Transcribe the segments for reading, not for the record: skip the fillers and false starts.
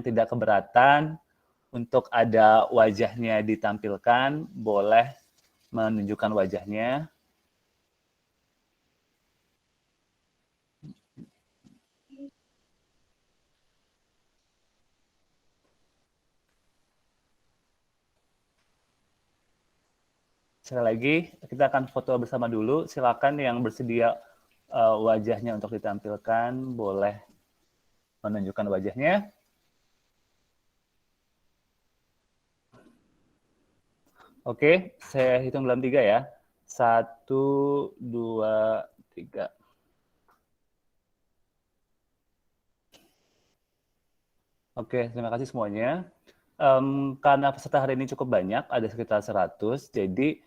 tidak keberatan untuk ada wajahnya ditampilkan, boleh menunjukkan wajahnya. Sekali lagi, kita akan foto bersama dulu. Silakan yang bersedia wajahnya untuk ditampilkan, boleh menunjukkan wajahnya. Oke, saya hitung dalam 3 ya. 1, 2, 3. Oke, terima kasih semuanya. Karena peserta hari ini cukup banyak, ada sekitar 100, jadi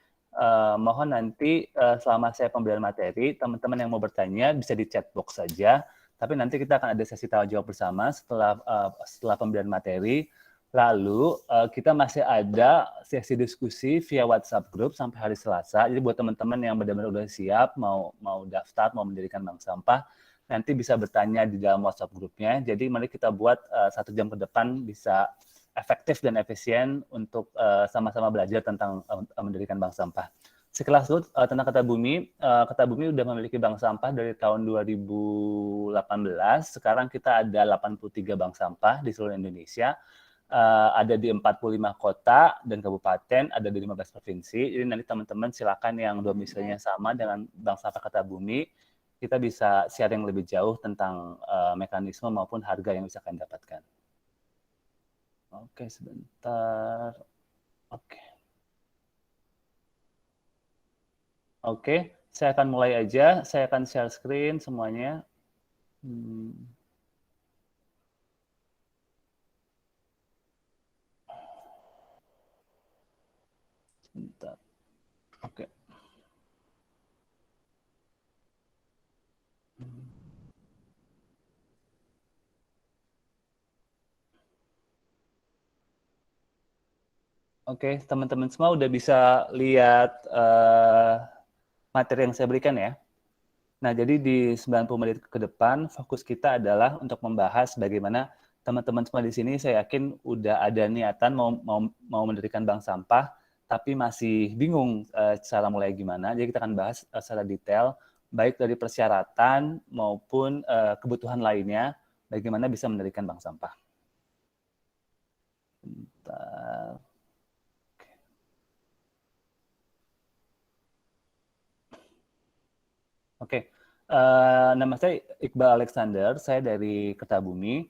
mohon nanti selama saya pemberian materi, teman-teman yang mau bertanya bisa di chat box saja, tapi nanti kita akan ada sesi tanya jawab bersama setelah pemberian materi. Lalu kita masih ada sesi diskusi via WhatsApp group sampai hari Selasa. Jadi buat teman-teman yang benar-benar udah siap mau daftar, mau mendirikan bank sampah, nanti bisa bertanya di dalam WhatsApp grupnya. Jadi mari kita buat 1 jam ke depan bisa efektif dan efisien untuk sama-sama belajar tentang mendirikan bank sampah. Sekilas dulu tentang Kata Bumi. Kata Bumi sudah memiliki bank sampah dari tahun 2018. Sekarang kita ada 83 bank sampah di seluruh Indonesia. Ada di 45 kota dan kabupaten, ada di 15 provinsi. Jadi nanti teman-teman silakan yang domisilinya sama dengan bank sampah Kata Bumi, kita bisa sharing lebih jauh tentang mekanisme maupun harga yang bisa kalian dapatkan. Oke, sebentar. Oke, saya akan mulai aja. Saya akan share screen semuanya. Sebentar. Oke. Oke, teman-teman semua udah bisa lihat materi yang saya berikan ya. Nah, jadi di 90 menit ke depan, fokus kita adalah untuk membahas bagaimana teman-teman semua di sini, saya yakin udah ada niatan mau mendirikan bank sampah, tapi masih bingung cara mulai gimana. Jadi kita akan bahas secara detail, baik dari persyaratan maupun kebutuhan lainnya, bagaimana bisa mendirikan bank sampah. Bentar. Oke, nama saya Iqbal Alexander, saya dari Kertabumi.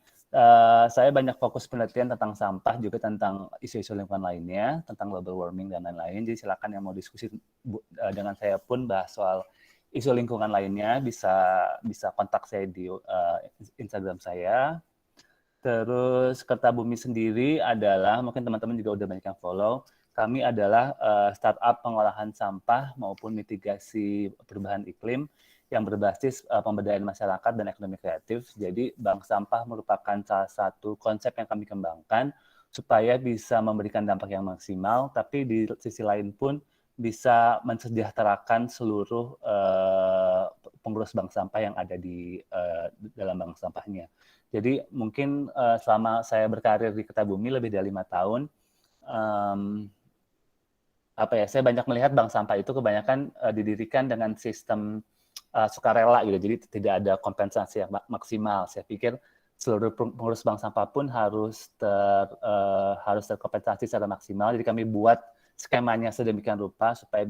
Saya banyak fokus penelitian tentang sampah, juga tentang isu-isu lingkungan lainnya, tentang global warming dan lain-lain. Jadi silakan yang mau diskusi dengan saya pun bahas soal isu lingkungan lainnya, bisa kontak saya di Instagram saya. Terus Kertabumi sendiri adalah, mungkin teman-teman juga udah banyak yang follow, kami adalah startup pengolahan sampah maupun mitigasi perubahan iklim yang berbasis pemberdayaan masyarakat dan ekonomi kreatif. Jadi bank sampah merupakan salah satu konsep yang kami kembangkan supaya bisa memberikan dampak yang maksimal, tapi di sisi lain pun bisa mensejahterakan seluruh pengurus bank sampah yang ada di dalam bank sampahnya. Jadi mungkin selama saya berkarir di Kertabumi lebih dari 5 tahun, saya banyak melihat bank sampah itu kebanyakan didirikan dengan sistem sukarela gitu, jadi tidak ada kompensasi yang maksimal. Saya pikir seluruh pengurus bank sampah pun harus terkompensasi secara maksimal. Jadi kami buat skemanya sedemikian rupa supaya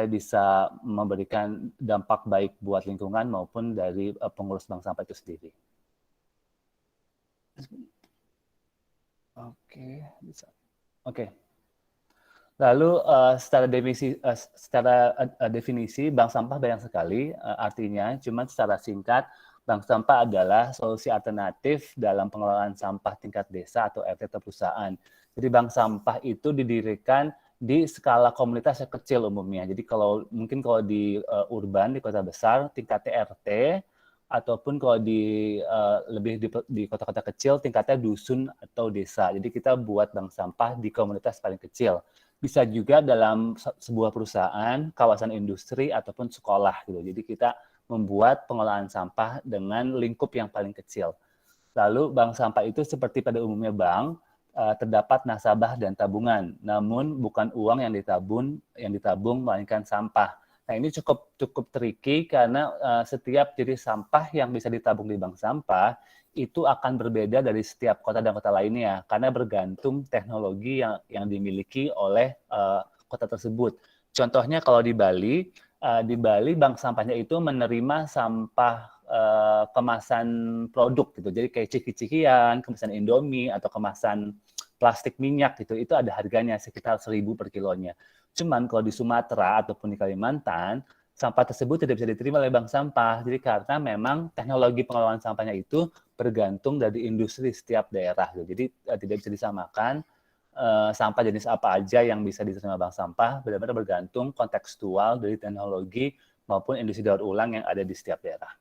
bisa memberikan dampak baik buat lingkungan maupun dari pengurus bank sampah itu sendiri. Oke. Lalu secara definisi bank sampah banyak sekali artinya, cuman secara singkat bank sampah adalah solusi alternatif dalam pengelolaan sampah tingkat desa atau RT atau perusahaan. Jadi bank sampah itu didirikan di skala komunitas yang kecil umumnya. Jadi mungkin kalau di urban, di kota besar tingkatnya RT, ataupun kalau lebih di kota-kota kecil tingkatnya dusun atau desa. Jadi kita buat bank sampah di komunitas paling kecil. Bisa juga dalam sebuah perusahaan, kawasan industri, ataupun sekolah gitu. Jadi kita membuat pengolahan sampah dengan lingkup yang paling kecil. Lalu bank sampah itu seperti pada umumnya bank, terdapat nasabah dan tabungan, namun bukan uang yang ditabung melainkan sampah. Nah, ini cukup tricky karena setiap jenis sampah yang bisa ditabung di bank sampah itu akan berbeda dari setiap kota dan kota lainnya karena bergantung teknologi yang dimiliki oleh kota tersebut. Contohnya kalau di Bali bank sampahnya itu menerima sampah kemasan produk gitu. Jadi kayak ciki-cikian, kemasan Indomie atau kemasan plastik minyak gitu, itu ada harganya sekitar 1.000 per kilonya. Cuman kalau di Sumatera ataupun di Kalimantan, sampah tersebut tidak bisa diterima oleh bank sampah. Jadi karena memang teknologi pengelolaan sampahnya itu bergantung dari industri setiap daerah. Gitu. Jadi tidak bisa disamakan sampah jenis apa aja yang bisa diterima bank sampah, benar-benar bergantung kontekstual dari teknologi maupun industri daur ulang yang ada di setiap daerah.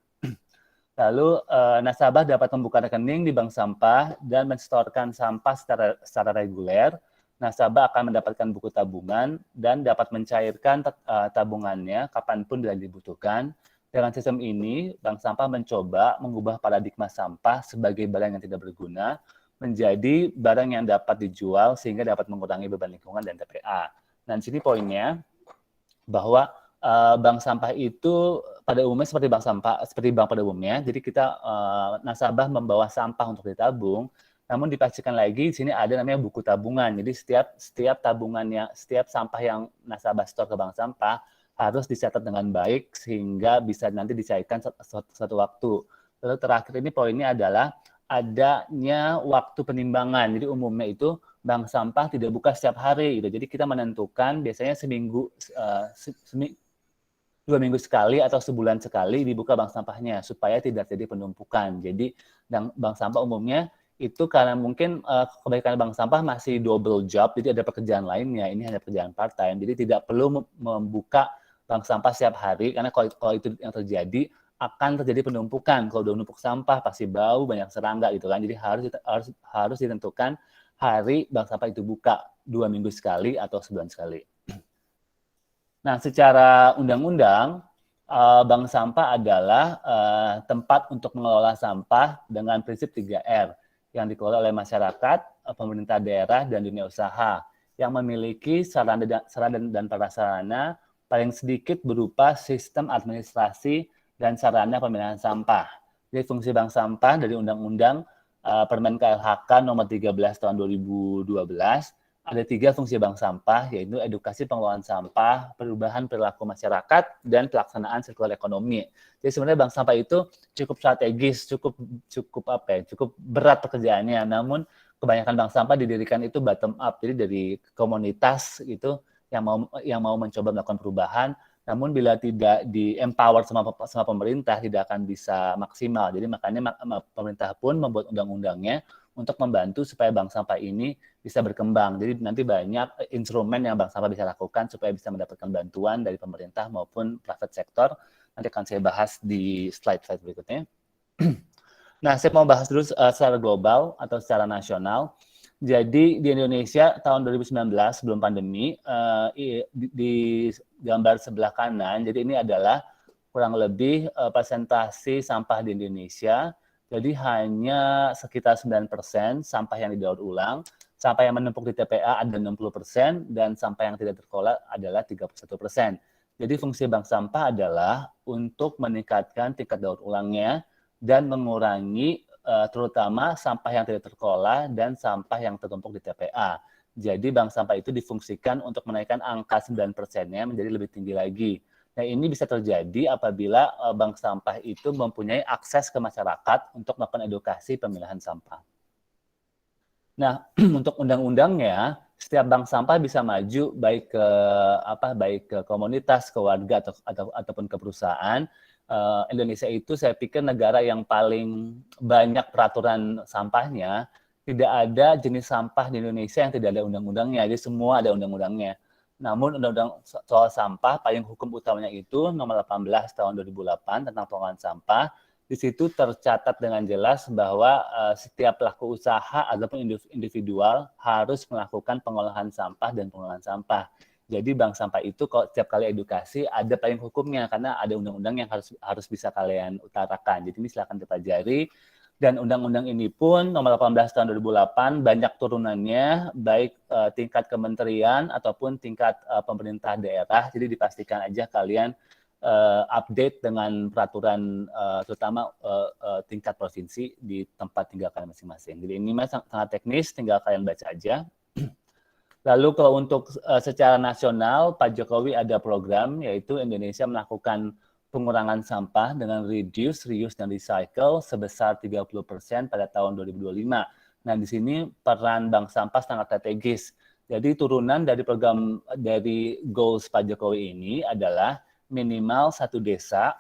Lalu nasabah dapat membuka rekening di bank sampah dan mensetorkan sampah secara reguler. Nasabah akan mendapatkan buku tabungan dan dapat mencairkan tabungannya kapanpun bila dibutuhkan. Dengan sistem ini, bank sampah mencoba mengubah paradigma sampah sebagai barang yang tidak berguna menjadi barang yang dapat dijual sehingga dapat mengurangi beban lingkungan dan TPA. Nah, di sini poinnya bahwa bank sampah itu pada umumnya seperti bank pada umumnya. Jadi kita nasabah membawa sampah untuk ditabung, namun dipastikan lagi di sini ada namanya buku tabungan. Jadi setiap tabungannya, setiap sampah yang nasabah store ke bank sampah harus dicatat dengan baik sehingga bisa nanti dicairkan suatu waktu. Lalu terakhir ini poinnya adalah adanya waktu penimbangan. Jadi umumnya itu bank sampah tidak buka setiap hari gitu. Jadi kita menentukan biasanya seminggu 2 minggu sekali atau sebulan sekali dibuka bank sampahnya supaya tidak terjadi penumpukan. Jadi bank sampah umumnya itu karena mungkin kebanyakan bank sampah masih double job, jadi ada pekerjaan lainnya, ini hanya pekerjaan part time, jadi tidak perlu membuka bank sampah setiap hari karena kalau itu yang terjadi akan terjadi penumpukan. Kalau udah numpuk sampah pasti bau, banyak serangga gitu kan. Jadi harus ditentukan hari bank sampah itu buka 2 minggu sekali atau sebulan sekali. Nah, secara undang-undang, bank sampah adalah tempat untuk mengelola sampah dengan prinsip 3R yang dikelola oleh masyarakat, pemerintah daerah, dan dunia usaha yang memiliki sarana dan prasarana paling sedikit berupa sistem administrasi dan sarana pemilihan sampah. Jadi fungsi bank sampah dari Undang-Undang Permen KLHK nomor 13 tahun 2012 ada 3 fungsi bank sampah, yaitu edukasi pengelolaan sampah, perubahan perilaku masyarakat, dan pelaksanaan sirkular ekonomi. Jadi sebenarnya bank sampah itu cukup strategis, cukup berat pekerjaannya. Namun kebanyakan bank sampah didirikan itu bottom up, jadi dari komunitas itu yang mau mencoba melakukan perubahan. Namun bila tidak di-empower sama pemerintah, tidak akan bisa maksimal. Jadi makanya pemerintah pun membuat undang-undangnya untuk membantu supaya bank sampah ini bisa berkembang. Jadi nanti banyak instrumen yang bank sampah bisa lakukan supaya bisa mendapatkan bantuan dari pemerintah maupun private sector. Nanti akan saya bahas di slide berikutnya. Nah, saya mau bahas dulu secara global atau secara nasional. Jadi di Indonesia tahun 2019 sebelum pandemi, di gambar sebelah kanan, jadi ini adalah kurang lebih presentasi sampah di Indonesia. Jadi hanya sekitar 9% sampah yang didaur ulang, sampah yang menumpuk di TPA ada 60%, dan sampah yang tidak terkelola adalah 31%. Jadi fungsi bank sampah adalah untuk meningkatkan tingkat daur ulangnya dan mengurangi terutama sampah yang tidak terkelola dan sampah yang tertumpuk di TPA. Jadi bank sampah itu difungsikan untuk menaikkan angka 9%-nya menjadi lebih tinggi lagi. Nah, ini bisa terjadi apabila bank sampah itu mempunyai akses ke masyarakat untuk melakukan edukasi pemilahan sampah. Nah, untuk undang-undangnya, setiap bank sampah bisa maju baik ke komunitas, ke warga ataupun ke perusahaan. Indonesia itu saya pikir negara yang paling banyak peraturan sampahnya. Tidak ada jenis sampah di Indonesia yang tidak ada undang-undangnya. Jadi semua ada undang-undangnya. Namun undang-undang soal sampah, payung hukum utamanya itu nomor 18 tahun 2008 tentang pengelolaan sampah. Di situ tercatat dengan jelas bahwa setiap pelaku usaha ataupun individual harus melakukan pengolahan sampah dan pengelolaan sampah. Jadi bank sampah itu kalau setiap kali edukasi ada payung hukumnya karena ada undang-undang yang harus bisa kalian utarakan. Jadi ini silakan dipelajari. Dan undang-undang ini pun nomor 18 tahun 2008 banyak turunannya, baik tingkat kementerian ataupun tingkat pemerintah daerah. Jadi dipastikan aja kalian update dengan peraturan terutama tingkat provinsi di tempat tinggal kalian masing-masing. Jadi ini sangat teknis, tinggal kalian baca aja. Lalu kalau untuk secara nasional, Pak Jokowi ada program yaitu Indonesia melakukan pengurangan sampah dengan reduce, reuse, dan recycle sebesar 30% pada tahun 2025. Nah, di sini peran bank sampah sangat strategis. Jadi turunan dari program dari goals Pak Jokowi ini adalah minimal satu desa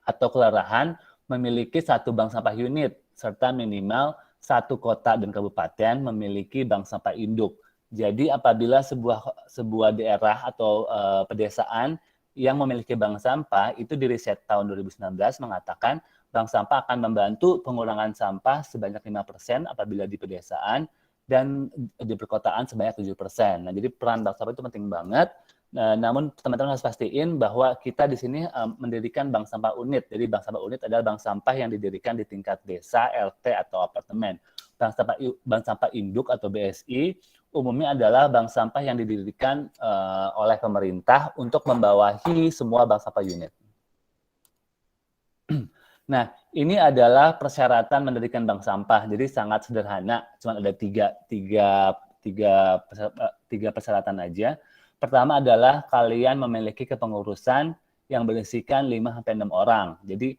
atau kelurahan memiliki satu bank sampah unit, serta minimal satu kota dan kabupaten memiliki bank sampah induk. Jadi apabila sebuah daerah atau pedesaan yang memiliki bank sampah itu di riset tahun 2019 mengatakan bank sampah akan membantu pengurangan sampah sebanyak 5% apabila di pedesaan dan di perkotaan sebanyak 7%. Nah, jadi peran bank sampah itu penting banget. Namun teman-teman harus pastiin bahwa kita di sini mendirikan bank sampah unit. Jadi bank sampah unit adalah bank sampah yang didirikan di tingkat desa, RT atau apartemen. Bank sampah induk atau BSI umumnya adalah bank sampah yang didirikan oleh pemerintah untuk membawahi semua bank sampah unit. Nah, ini adalah persyaratan mendirikan bank sampah. Jadi sangat sederhana, cuma ada tiga persyaratan aja. Pertama adalah kalian memiliki kepengurusan yang berisikan 5-6 orang. Jadi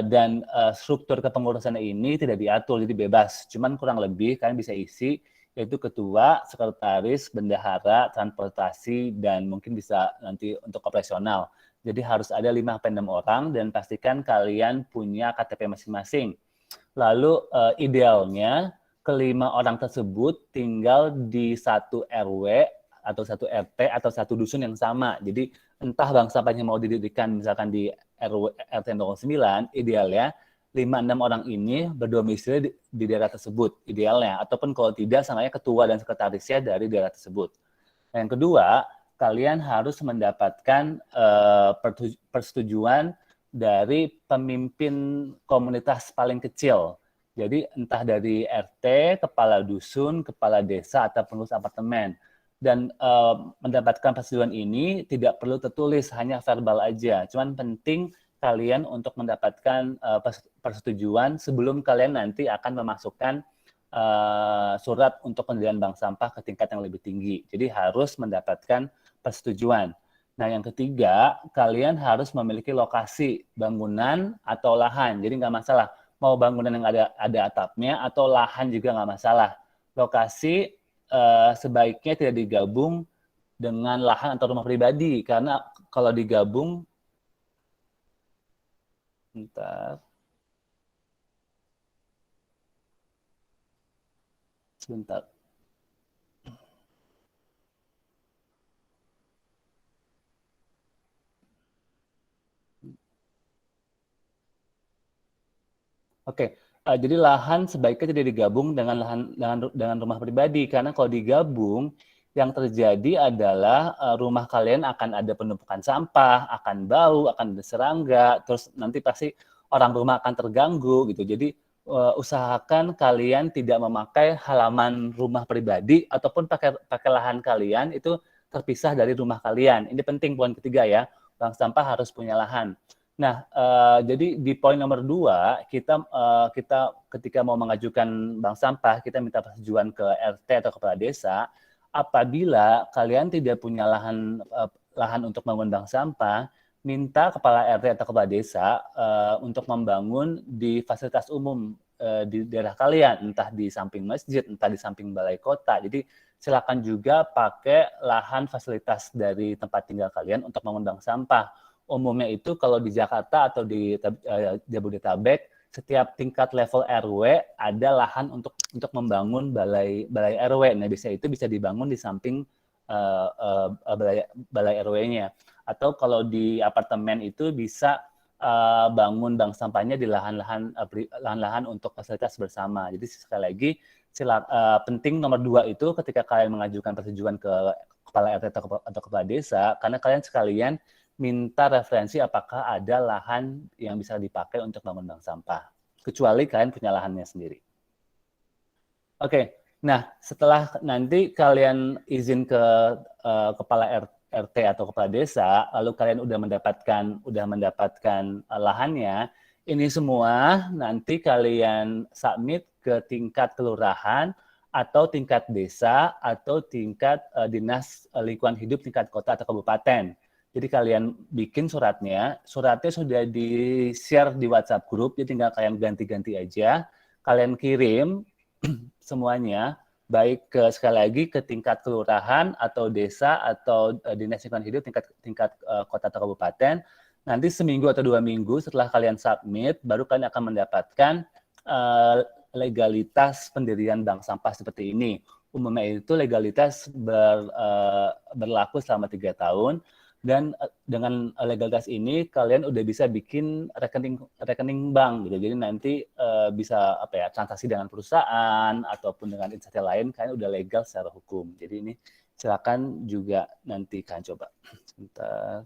dan struktur kepengurusan ini tidak diatur, jadi bebas. Cuman kurang lebih kalian bisa isi yaitu ketua, sekretaris, bendahara, transportasi, dan mungkin bisa nanti untuk operasional. Jadi harus ada 5-6 orang dan pastikan kalian punya KTP masing-masing. Lalu idealnya kelima orang tersebut tinggal di satu RW atau satu RT atau satu dusun yang sama. Jadi entah bank sampahnya mau didirikan misalkan di RT 09, idealnya 5-6 orang ini berdomisili di daerah tersebut, idealnya. Ataupun kalau tidak, samanya ketua dan sekretarisnya dari daerah tersebut. Yang kedua, kalian harus mendapatkan persetujuan dari pemimpin komunitas paling kecil. Jadi entah dari RT, kepala dusun, kepala desa, atau pengurus apartemen. Dan mendapatkan persetujuan ini tidak perlu tertulis, hanya verbal aja. Cuman penting kalian untuk mendapatkan persetujuan sebelum kalian nanti akan memasukkan surat untuk pendirian bank sampah ke tingkat yang lebih tinggi. Jadi harus mendapatkan persetujuan. Nah, yang ketiga, kalian harus memiliki lokasi bangunan atau lahan. Jadi nggak masalah mau bangunan yang ada atapnya atau lahan juga nggak masalah. Lokasi sebaiknya tidak digabung dengan lahan atau rumah pribadi karena kalau digabung sebentar. Oke, jadi lahan sebaiknya tidak digabung dengan rumah pribadi karena kalau digabung yang terjadi adalah rumah kalian akan ada penumpukan sampah, akan bau, akan ada serangga, terus nanti pasti orang rumah akan terganggu gitu. Jadi usahakan kalian tidak memakai halaman rumah pribadi ataupun pakai lahan kalian itu terpisah dari rumah kalian. Ini penting poin ketiga ya, bank sampah harus punya lahan. Nah, jadi di poin nomor 2, kita ketika mau mengajukan bank sampah, kita minta persetujuan ke RT atau kepala desa. Apabila kalian tidak punya lahan untuk membangun bank sampah, minta kepala RT atau kepala desa untuk membangun di fasilitas umum di daerah kalian, entah di samping masjid, entah di samping balai kota. Jadi silakan juga pakai lahan fasilitas dari tempat tinggal kalian untuk membangun bank sampah. Umumnya itu kalau di Jakarta atau di Jabodetabek, setiap tingkat level RW ada lahan untuk membangun balai RW. Nah, itu bisa dibangun di samping balai RW-nya. Atau kalau di apartemen itu bisa bangun bank sampahnya di lahan-lahan untuk fasilitas bersama. Jadi sekali lagi penting nomor 2 itu ketika kalian mengajukan persetujuan ke kepala RT atau kepala desa, karena kalian sekalian minta referensi apakah ada lahan yang bisa dipakai untuk bangun bank sampah. kecuali kalian punya lahannya sendiri. Oke, nah setelah nanti kalian izin ke kepala RT atau kepala desa, lalu kalian udah mendapatkan lahannya, ini semua nanti kalian submit ke tingkat kelurahan atau tingkat desa atau tingkat dinas lingkungan hidup tingkat kota atau kabupaten. Jadi kalian bikin suratnya sudah di-share di WhatsApp group, jadi tinggal kalian ganti-ganti aja, kalian kirim semuanya, baik sekali lagi ke tingkat kelurahan atau desa atau dinas lingkungan hidup tingkat kota atau kabupaten. Nanti seminggu atau 2 minggu setelah kalian submit, baru kalian akan mendapatkan legalitas pendirian bank sampah seperti ini. Umumnya itu legalitas berlaku selama 3 tahun. Dan dengan legalitas ini kalian udah bisa bikin rekening bank gitu. Jadi nanti bisa transaksi dengan perusahaan ataupun dengan instansi lain, kalian udah legal secara hukum. Jadi ini silakan juga nanti kalian coba. Sebentar.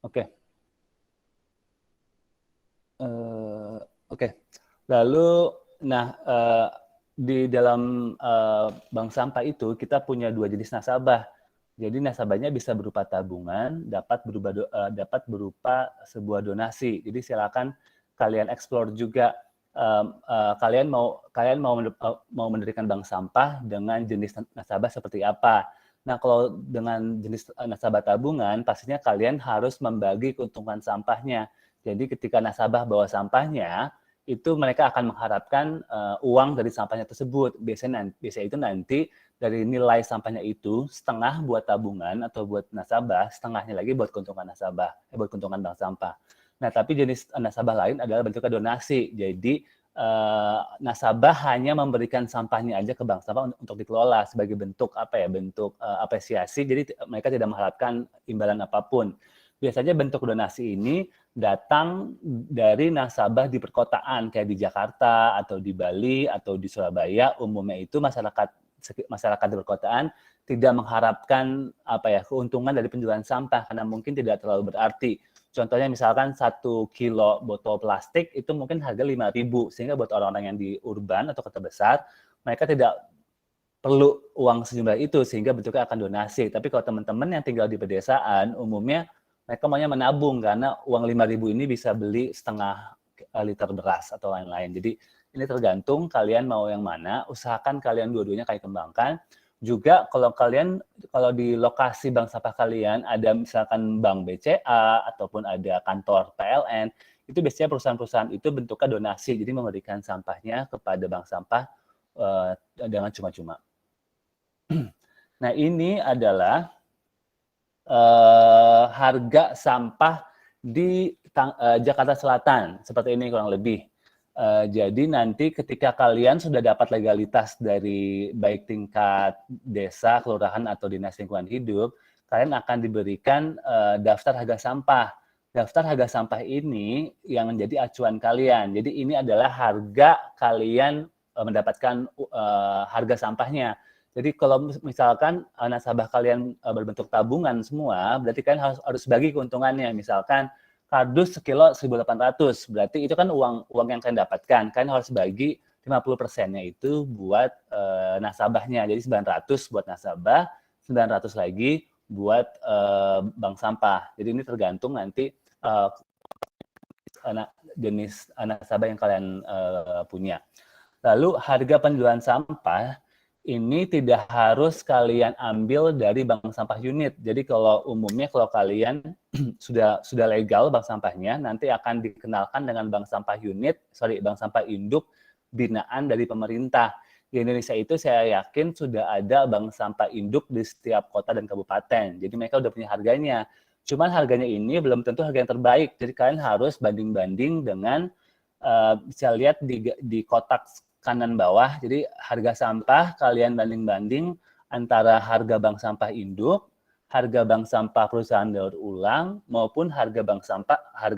Oke. Oke. Lalu di dalam bank sampah itu kita punya 2 jenis nasabah. Jadi nasabahnya bisa berupa tabungan, dapat berupa sebuah donasi. Jadi silakan kalian explore juga kalian mau mendirikan bank sampah dengan jenis nasabah seperti apa. Nah, kalau dengan jenis nasabah tabungan, pastinya kalian harus membagi keuntungan sampahnya. Jadi ketika nasabah bawa sampahnya, itu mereka akan mengharapkan uang dari sampahnya tersebut. Biasanya itu nanti dari nilai sampahnya itu setengah buat tabungan atau buat nasabah, setengahnya lagi buat keuntungan buat keuntungan bank sampah. Nah, tapi jenis nasabah lain adalah bentuknya donasi. Jadi nasabah hanya memberikan sampahnya aja ke bank sampah untuk dikelola sebagai bentuk bentuk apresiasi. Jadi mereka tidak mengharapkan imbalan apapun. Biasanya bentuk donasi ini datang dari nasabah di perkotaan kayak di Jakarta atau di Bali atau di Surabaya. Umumnya itu masyarakat di perkotaan tidak mengharapkan keuntungan dari penjualan sampah karena mungkin tidak terlalu berarti. Contohnya misalkan 1 kilo botol plastik itu mungkin harga 5.000, sehingga buat orang-orang yang di urban atau kota besar, mereka tidak perlu uang sejumlah itu sehingga bentuknya akan donasi. Tapi kalau teman-teman yang tinggal di pedesaan, umumnya mereka maunya menabung karena uang 5.000 ini bisa beli setengah liter beras atau lain-lain. Jadi ini tergantung kalian mau yang mana, usahakan kalian dua-duanya kalian kembangkan. Juga kalau di lokasi bank sampah kalian ada misalkan bank BCA ataupun ada kantor PLN, itu biasanya perusahaan-perusahaan itu bentuknya donasi, jadi memberikan sampahnya kepada bank sampah dengan cuma-cuma. Nah, ini adalah harga sampah di Jakarta Selatan, seperti ini kurang lebih. Jadi nanti ketika kalian sudah dapat legalitas dari baik tingkat desa, kelurahan, atau dinas lingkungan hidup, kalian akan diberikan daftar harga sampah. Daftar harga sampah ini yang menjadi acuan kalian. Jadi ini adalah harga kalian mendapatkan harga sampahnya. Jadi kalau misalkan nasabah kalian berbentuk tabungan semua, berarti kalian harus bagi keuntungannya. Misalkan kardus sekilo 1.800, berarti itu kan uang yang kalian dapatkan. Kalian harus bagi 50%-nya itu buat nasabahnya. Jadi 900 buat nasabah, 900 lagi buat bank sampah. Jadi ini tergantung nanti jenis nasabah yang kalian punya. Lalu harga penjualan sampah ini tidak harus kalian ambil dari bank sampah unit. Jadi kalau umumnya kalau kalian sudah legal bank sampahnya, nanti akan dikenalkan dengan bank sampah induk binaan dari pemerintah. Di Indonesia itu saya yakin sudah ada bank sampah induk di setiap kota dan kabupaten. Jadi mereka udah punya harganya. Cuman harganya ini belum tentu harga yang terbaik. Jadi kalian harus banding-banding dengan bisa lihat di kotak kanan bawah. Jadi harga sampah kalian banding-banding antara harga bank sampah induk, harga bank sampah perusahaan daur ulang, maupun harga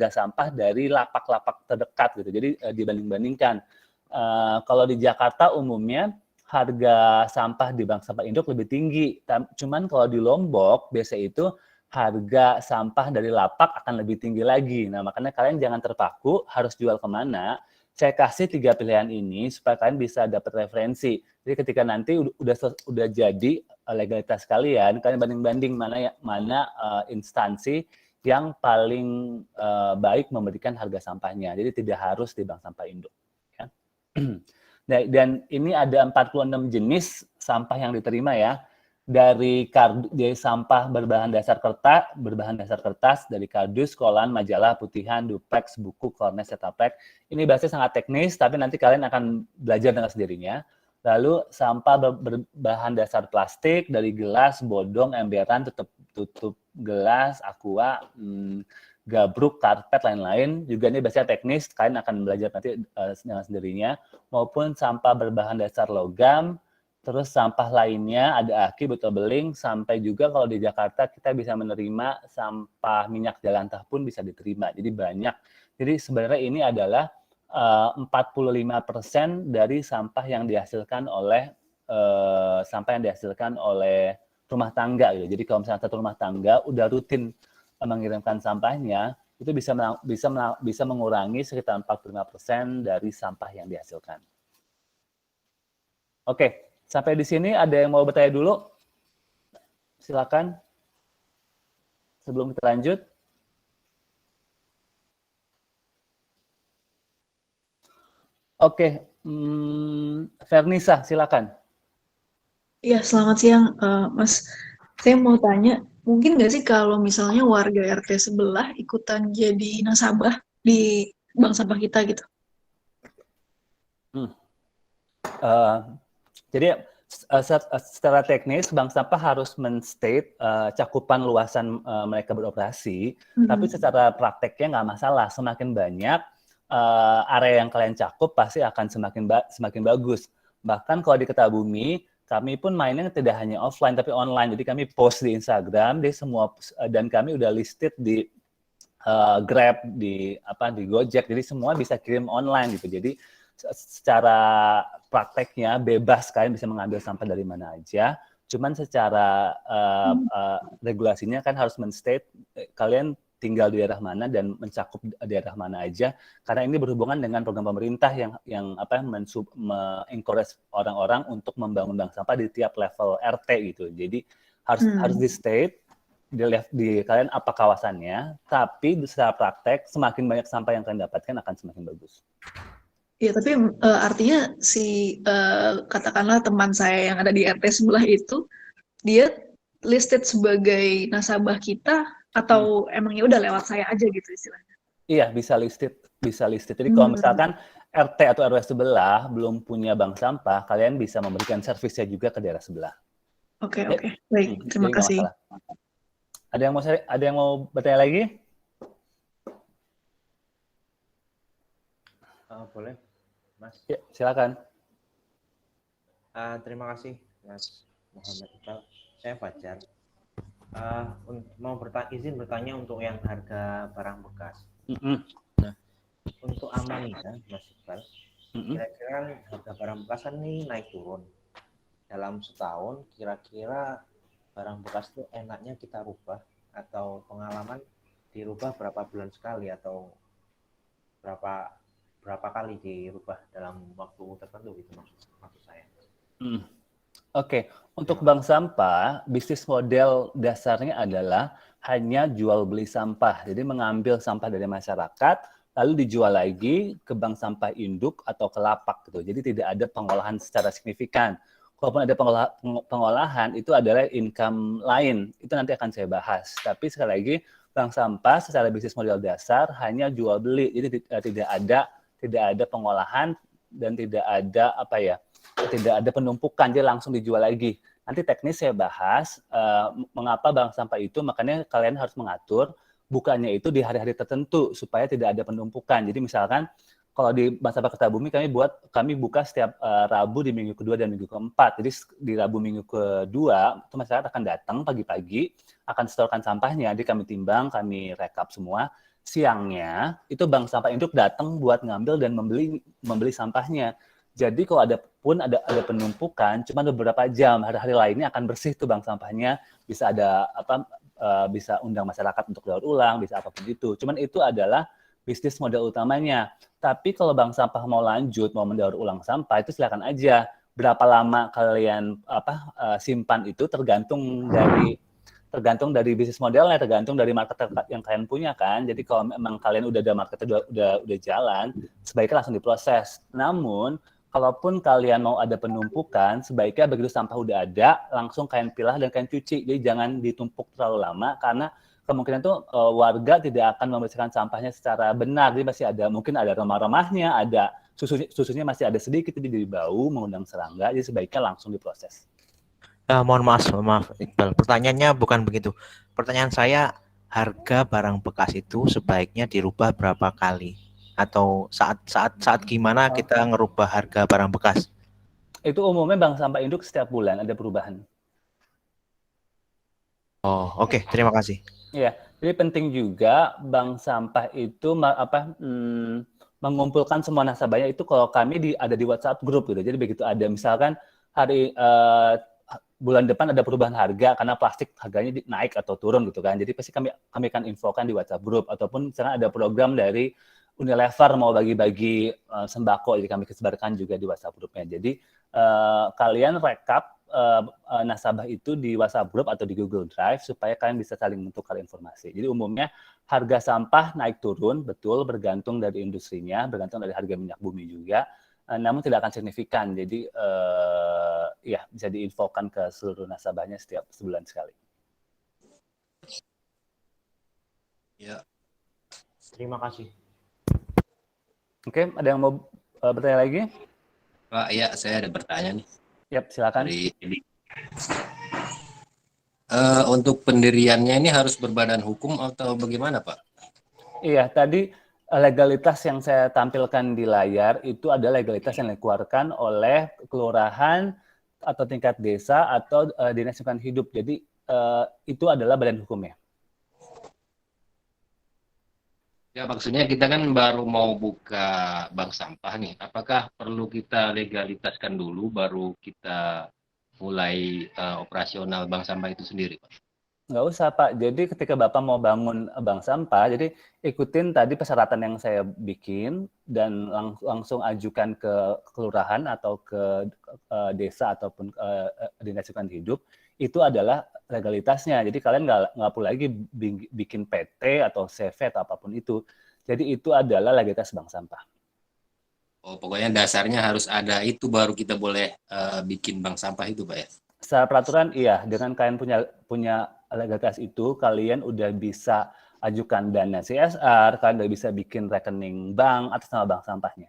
sampah dari lapak-lapak terdekat gitu. Jadi dibanding-bandingkan. Kalau di Jakarta umumnya harga sampah di bank sampah induk lebih tinggi. Cuman kalau di Lombok biasa itu harga sampah dari lapak akan lebih tinggi lagi. Nah, makanya kalian jangan terpaku harus jual kemana. Saya kasih 3 pilihan ini supaya kalian bisa dapat referensi. Jadi ketika nanti udah jadi legalitas kalian banding-banding mana instansi yang paling baik memberikan harga sampahnya. Jadi tidak harus di bank sampah induk. Ya. Dan ini ada 46 jenis sampah yang diterima ya. Dari sampah berbahan dasar kertas, dari kardus, kolan, majalah, putihan, duplex, buku, kornes, cetaplek. Ini bahasanya sangat teknis, tapi nanti kalian akan belajar dengan sendirinya. Lalu sampah berbahan dasar plastik dari gelas, bodong, emberan, tutup gelas, aqua, gabruk, karpet, lain-lain. Juga ini bahasanya teknis, kalian akan belajar nanti dengan sendirinya. Maupun sampah berbahan dasar logam, terus sampah lainnya ada aki, botol beling, sampai juga kalau di Jakarta kita bisa menerima sampah minyak jelantah pun bisa diterima. Jadi banyak. Jadi sebenarnya ini adalah 45% dari sampah yang dihasilkan oleh rumah tangga gitu. Jadi kalau misalnya satu rumah tangga udah rutin mengirimkan sampahnya, itu bisa mengurangi sekitar 45% dari sampah yang dihasilkan. Oke, sampai di sini ada yang mau bertanya dulu? Silakan. Sebelum kita lanjut. Oke, Vernisa, silakan. Iya, selamat siang, Mas. Saya mau tanya, mungkin nggak sih kalau misalnya warga RT sebelah ikutan jadi nasabah di bank sampah kita gitu? Jadi secara teknis bank sampah harus men-state cakupan luasan mereka beroperasi, tapi secara prakteknya nggak masalah. Semakin banyak area yang kalian cakup pasti akan semakin bagus. Bahkan kalau di Kertabumi, kami pun mainnya tidak hanya offline tapi online. Jadi kami post di Instagram, dan kami udah listed di Grab, di Gojek. Jadi semua bisa kirim online gitu. Jadi secara prakteknya bebas, kalian bisa mengambil sampah dari mana aja. Cuman secara regulasinya kan harus men-state kalian tinggal di daerah mana dan mencakup daerah mana aja, karena ini berhubungan dengan program pemerintah yang encourage orang-orang untuk membangun bank sampah di tiap level RT gitu. Jadi harus di state di kalian apa kawasannya, tapi secara praktek semakin banyak sampah yang kalian dapatkan akan semakin bagus. Ya, tapi artinya katakanlah teman saya yang ada di RT sebelah itu, dia listed sebagai nasabah kita atau emangnya udah lewat saya aja gitu istilahnya? Iya, bisa listed. Jadi kalau misalkan RT atau RW sebelah belum punya bank sampah, kalian bisa memberikan servisnya juga ke daerah sebelah. Oke. Baik, terima kasih. Ada yang mau bertanya lagi? Boleh, Mas. Ya, silakan. Terima kasih, Mas Muhammad Iqbal. Saya Fajar. Mau izin bertanya untuk yang harga barang bekas. Nah, untuk amannya, Mas Iqbal, kira-kira harga barang bekas kan ini naik turun. Dalam setahun, kira-kira barang bekas itu enaknya kita rubah atau pengalaman dirubah berapa bulan sekali atau berapa kali dirubah dalam waktu tertentu gitu maksud saya. Oke. Untuk bank sampah, bisnis model dasarnya adalah hanya jual beli sampah. Jadi mengambil sampah dari masyarakat, lalu dijual lagi ke bank sampah induk atau ke lapak gitu. Jadi tidak ada pengolahan secara signifikan. Kalaupun ada pengolahan, itu adalah income lain. Itu nanti akan saya bahas. Tapi sekali lagi, bank sampah secara bisnis model dasar hanya jual beli. Jadi tidak ada pengolahan dan tidak ada penumpukan, dia langsung dijual lagi. Nanti teknis saya bahas mengapa bank sampah itu, makanya kalian harus mengatur bukanya itu di hari-hari tertentu supaya tidak ada penumpukan. Jadi misalkan kalau di Bank Sampah Kertabumi kami buka setiap Rabu di minggu kedua dan minggu keempat. Jadi di Rabu minggu kedua itu masyarakat akan datang pagi-pagi, akan setorkan sampahnya, jadi kami timbang, kami rekap semua. Siangnya itu bank sampah induk datang buat ngambil dan membeli sampahnya. Jadi kalau ada penumpukan, cuma beberapa jam, hari-hari lainnya akan bersih tuh bank sampahnya, bisa ada bisa undang masyarakat untuk daur ulang, bisa apapun itu. Cuman itu adalah bisnis model utamanya. Tapi kalau bank sampah mau lanjut, mau mendaur ulang sampah, itu silakan aja. Berapa lama kalian simpan itu tergantung dari bisnis modelnya, tergantung dari market yang kalian punya kan. Jadi kalau memang kalian udah ada market udah jalan, sebaiknya langsung diproses. Namun kalaupun kalian mau ada penumpukan, sebaiknya begitu sampah udah ada, langsung kalian pilah dan kalian cuci. Jadi jangan ditumpuk terlalu lama, karena kemungkinan tuh warga tidak akan membersihkan sampahnya secara benar. Jadi masih mungkin ada remah-remahnya, ada susunya masih ada sedikit, jadi bau, mengundang serangga. Jadi sebaiknya langsung diproses. Mohon maaf Iqbal. Pertanyaannya bukan begitu. Pertanyaan saya, harga barang bekas itu sebaiknya dirubah berapa kali? Atau saat gimana kita ngerubah harga barang bekas? Itu umumnya bank sampah induk setiap bulan ada perubahan. Oh, oke. Terima kasih. Iya, jadi penting juga bank sampah itu mengumpulkan semua nasabahnya. Itu kalau kami ada di WhatsApp grup gitu. Jadi begitu ada misalkan bulan depan ada perubahan harga karena plastik harganya naik atau turun gitu kan. Jadi pasti kami akan infokan di WhatsApp grup, ataupun misalnya ada program dari Unilever mau bagi-bagi sembako, jadi kami sebarkan juga di WhatsApp grupnya. Jadi kalian rekap nasabah itu di WhatsApp group atau di Google Drive supaya kalian bisa saling menukar informasi. Jadi umumnya harga sampah naik turun, betul, bergantung dari industrinya, bergantung dari harga minyak bumi juga, namun tidak akan signifikan. Jadi ya bisa diinfokan ke seluruh nasabahnya setiap sebulan sekali. Ya. Terima kasih. Oke, ada yang mau bertanya lagi? Pak, ya saya ada bertanya nih. Yap, silakan. Untuk pendiriannya ini harus berbadan hukum atau bagaimana, Pak? Iya, tadi legalitas yang saya tampilkan di layar itu ada legalitas yang dikeluarkan oleh kelurahan atau tingkat desa atau dinas lingkungan hidup. Jadi itu adalah badan hukumnya. Ya, maksudnya kita kan baru mau buka bank sampah nih. Apakah perlu kita legalitaskan dulu baru kita mulai operasional bank sampah itu sendiri, Pak? Nggak usah, Pak. Jadi ketika Bapak mau bangun bank sampah, jadi ikutin tadi persyaratan yang saya bikin dan langsung ajukan ke kelurahan atau ke desa ataupun dinas lingkungan hidup. Itu adalah legalitasnya. Jadi kalian nggak perlu lagi bikin PT atau CV atau apapun itu. Jadi itu adalah legalitas bank sampah. Oh, pokoknya dasarnya harus ada itu baru kita boleh bikin bank sampah itu, Pak ya? Secara peraturan, iya. Dengan kalian punya legalitas itu, kalian udah bisa ajukan dana CSR, kalian udah bisa bikin rekening bank atas nama bank sampahnya.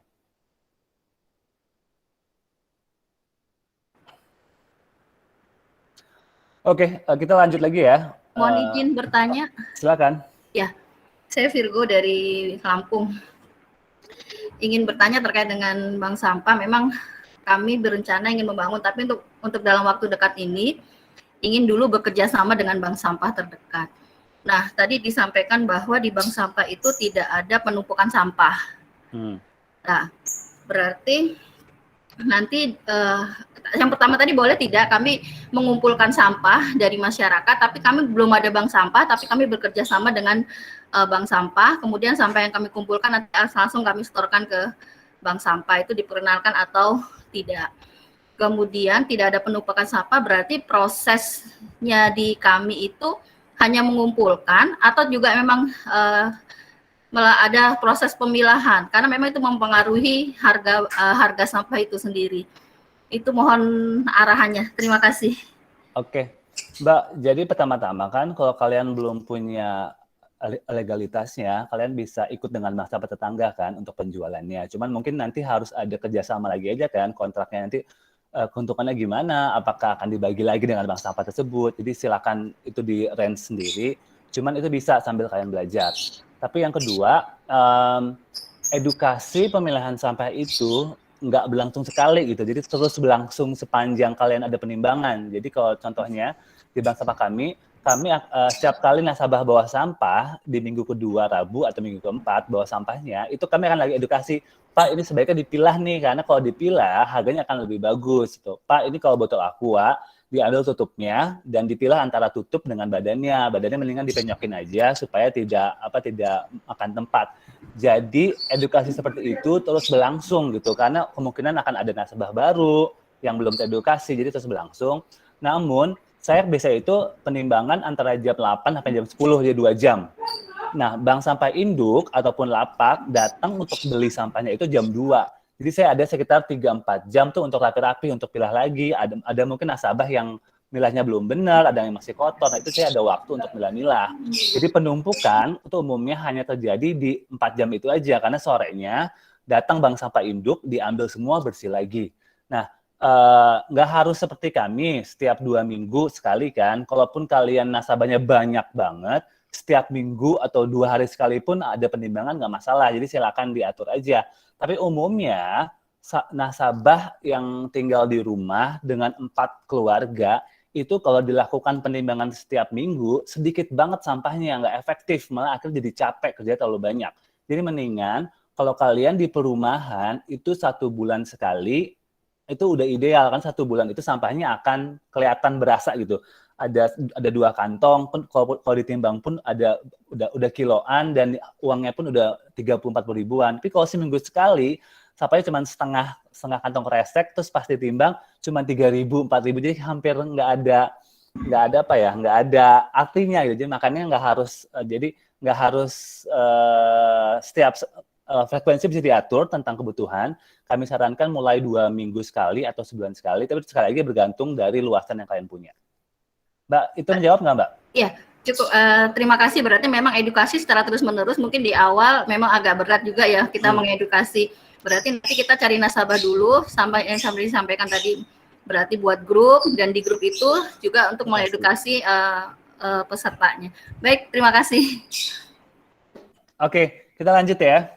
Oke, kita lanjut lagi ya. Mohon izin bertanya. Silakan. Ya, saya Virgo dari Lampung. Ingin bertanya terkait dengan bank sampah. Memang kami berencana ingin membangun, tapi untuk dalam waktu dekat ini ingin dulu bekerja sama dengan bank sampah terdekat. Nah, tadi disampaikan bahwa di bank sampah itu tidak ada penumpukan sampah. Nah, berarti nanti yang pertama tadi boleh tidak kami mengumpulkan sampah dari masyarakat, tapi kami belum ada bank sampah, tapi kami bekerja sama dengan bank sampah, kemudian sampah yang kami kumpulkan nanti langsung kami setorkan ke bank sampah, itu diperkenalkan atau tidak. Kemudian tidak ada penumpukan sampah, berarti prosesnya di kami itu hanya mengumpulkan atau juga memang ada proses pemilahan, karena memang itu mempengaruhi harga sampah itu sendiri. Itu mohon arahannya. Terima kasih. Oke, Mbak. Jadi pertama-tama kan kalau kalian belum punya legalitasnya, kalian bisa ikut dengan bank sampah tetangga kan untuk penjualannya. Cuman mungkin nanti harus ada kerjasama lagi aja kan, kontraknya nanti keuntungannya gimana, apakah akan dibagi lagi dengan bank sampah tersebut. Jadi silakan itu di range sendiri. Cuman itu bisa sambil kalian belajar. Tapi yang kedua, edukasi pemilahan sampah itu nggak berlangsung sekali gitu. Jadi terus berlangsung sepanjang kalian ada penimbangan. Jadi kalau contohnya di bank sampah kami, kami setiap kali nasabah bawa sampah di minggu kedua Rabu atau minggu keempat bawa sampahnya, itu kami akan lagi edukasi, Pak ini sebaiknya dipilah nih, karena kalau dipilah harganya akan lebih bagus. Gitu. Pak ini kalau botol aqua diambil tutupnya dan dipilah antara tutup dengan badannya mendingan dipenyokin aja supaya tidak makan tempat. Jadi edukasi seperti itu terus berlangsung gitu, karena kemungkinan akan ada nasabah baru yang belum teredukasi, jadi terus berlangsung. Namun saya biasa itu penimbangan antara jam 8 sampai jam 10, jadi 2 jam. Nah, bank sampah induk ataupun lapak datang untuk beli sampahnya itu jam 2. Jadi saya ada sekitar 3-4 jam tuh untuk rapi-rapi, untuk pilah lagi. Ada mungkin nasabah yang milahnya belum benar, ada yang masih kotor. Nah, itu saya ada waktu untuk milah-milah. Jadi penumpukan itu umumnya hanya terjadi di 4 jam itu aja, karena sorenya datang bank sampah induk, diambil semua, bersih lagi. Nah, nggak harus seperti kami setiap 2 minggu sekali kan. Kalaupun kalian nasabahnya banyak banget, setiap minggu atau 2 hari sekali pun ada penimbangan nggak masalah. Jadi silakan diatur aja. Tapi umumnya nasabah yang tinggal di rumah dengan 4 keluarga itu kalau dilakukan penimbangan setiap minggu sedikit banget sampahnya, nggak efektif, malah akhirnya jadi capek kerja terlalu banyak. Jadi mendingan kalau kalian di perumahan itu 1 bulan sekali itu udah ideal kan, 1 bulan itu sampahnya akan kelihatan berasa gitu. Ada 2 kantong pun kalau ditimbang pun udah kiloan dan uangnya pun udah 30-40 ribuan. Tapi kalau seminggu sekali sampahnya cuma setengah kantong kresek, terus pas ditimbang cuma 3.000, 4.000, jadi hampir nggak ada artinya gitu. Jadi makanya nggak harus setiap frekuensi bisa diatur tentang kebutuhan. Kami sarankan mulai 2 minggu sekali atau sebulan sekali, tapi sekali lagi bergantung dari luasan yang kalian punya. Mbak, itu menjawab nggak, Mbak? Iya, cukup. Terima kasih. Berarti memang edukasi secara terus-menerus, mungkin di awal memang agak berat juga ya kita mengedukasi. Berarti nanti kita cari nasabah dulu, sampai yang disampaikan tadi, berarti buat grup, dan di grup itu juga untuk mengedukasi pesertanya. Baik, terima kasih. Oke, kita lanjut ya.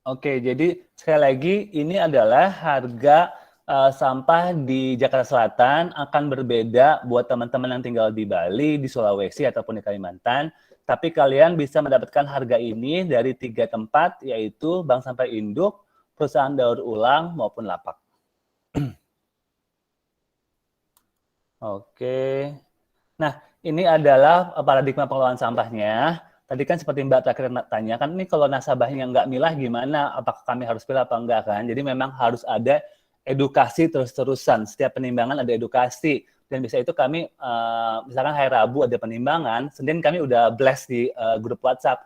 Oke, jadi sekali lagi ini adalah harga sampah di Jakarta Selatan akan berbeda buat teman-teman yang tinggal di Bali, di Sulawesi, ataupun di Kalimantan. Tapi kalian bisa mendapatkan harga ini dari 3 tempat, yaitu bank sampah induk, perusahaan daur ulang, maupun lapak. Oke. Nah, ini adalah paradigma pengelolaan sampahnya. Tadi kan seperti Mbak terakhir tanya, kan ini kalau nasabahnya nggak milah gimana? Apakah kami harus pilih apa enggak kan? Jadi memang harus ada edukasi terus-terusan. Setiap penimbangan ada edukasi. Dan bisa itu kami, misalkan hari Rabu ada penimbangan, Senin kami udah blast di grup WhatsApp.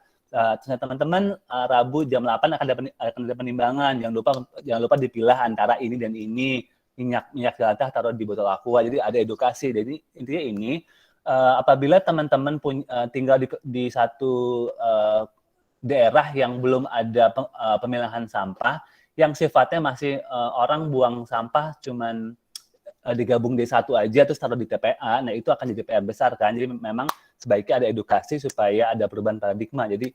Teman-teman, Rabu jam 8 akan ada penimbangan. Jangan lupa dipilah antara ini dan ini. Minyak jelantah taruh di botol aqua. Jadi ada edukasi. Jadi intinya ini, apabila teman-teman tinggal di satu daerah yang belum ada pemilahan sampah, yang sifatnya masih orang buang sampah cuman digabung di satu aja terus taruh di TPA, nah itu akan jadi PR besar kan. Jadi memang sebaiknya ada edukasi supaya ada perubahan paradigma. Jadi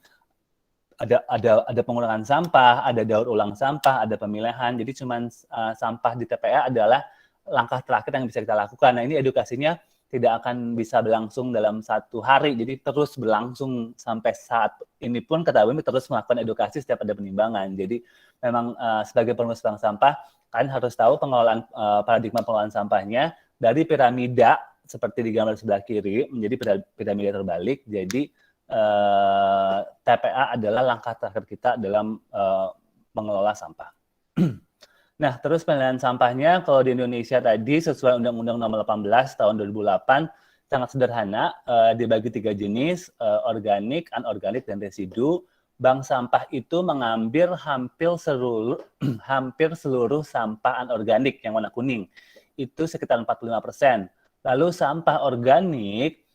ada pengurangan sampah, ada daur ulang sampah, ada pemilahan. Jadi cuman sampah di TPA adalah langkah terakhir yang bisa kita lakukan. Nah ini edukasinya tidak akan bisa berlangsung dalam 1 hari, jadi terus berlangsung sampai saat ini pun kami terus melakukan edukasi setiap ada penimbangan. Jadi memang sebagai pengurus bank sampah, kalian harus tahu pengelolaan paradigma pengelolaan sampahnya dari piramida seperti di gambar sebelah kiri menjadi piramida terbalik. Jadi TPA adalah langkah terakhir kita dalam mengelola sampah. Nah, terus penilaian sampahnya kalau di Indonesia tadi sesuai Undang-Undang Nomor 18 Tahun 2008 sangat sederhana, dibagi 3 jenis, organik, anorganik, dan residu. Bank sampah itu mengambil hampir seluruh sampah anorganik yang warna kuning. Itu sekitar 45%. Lalu sampah organik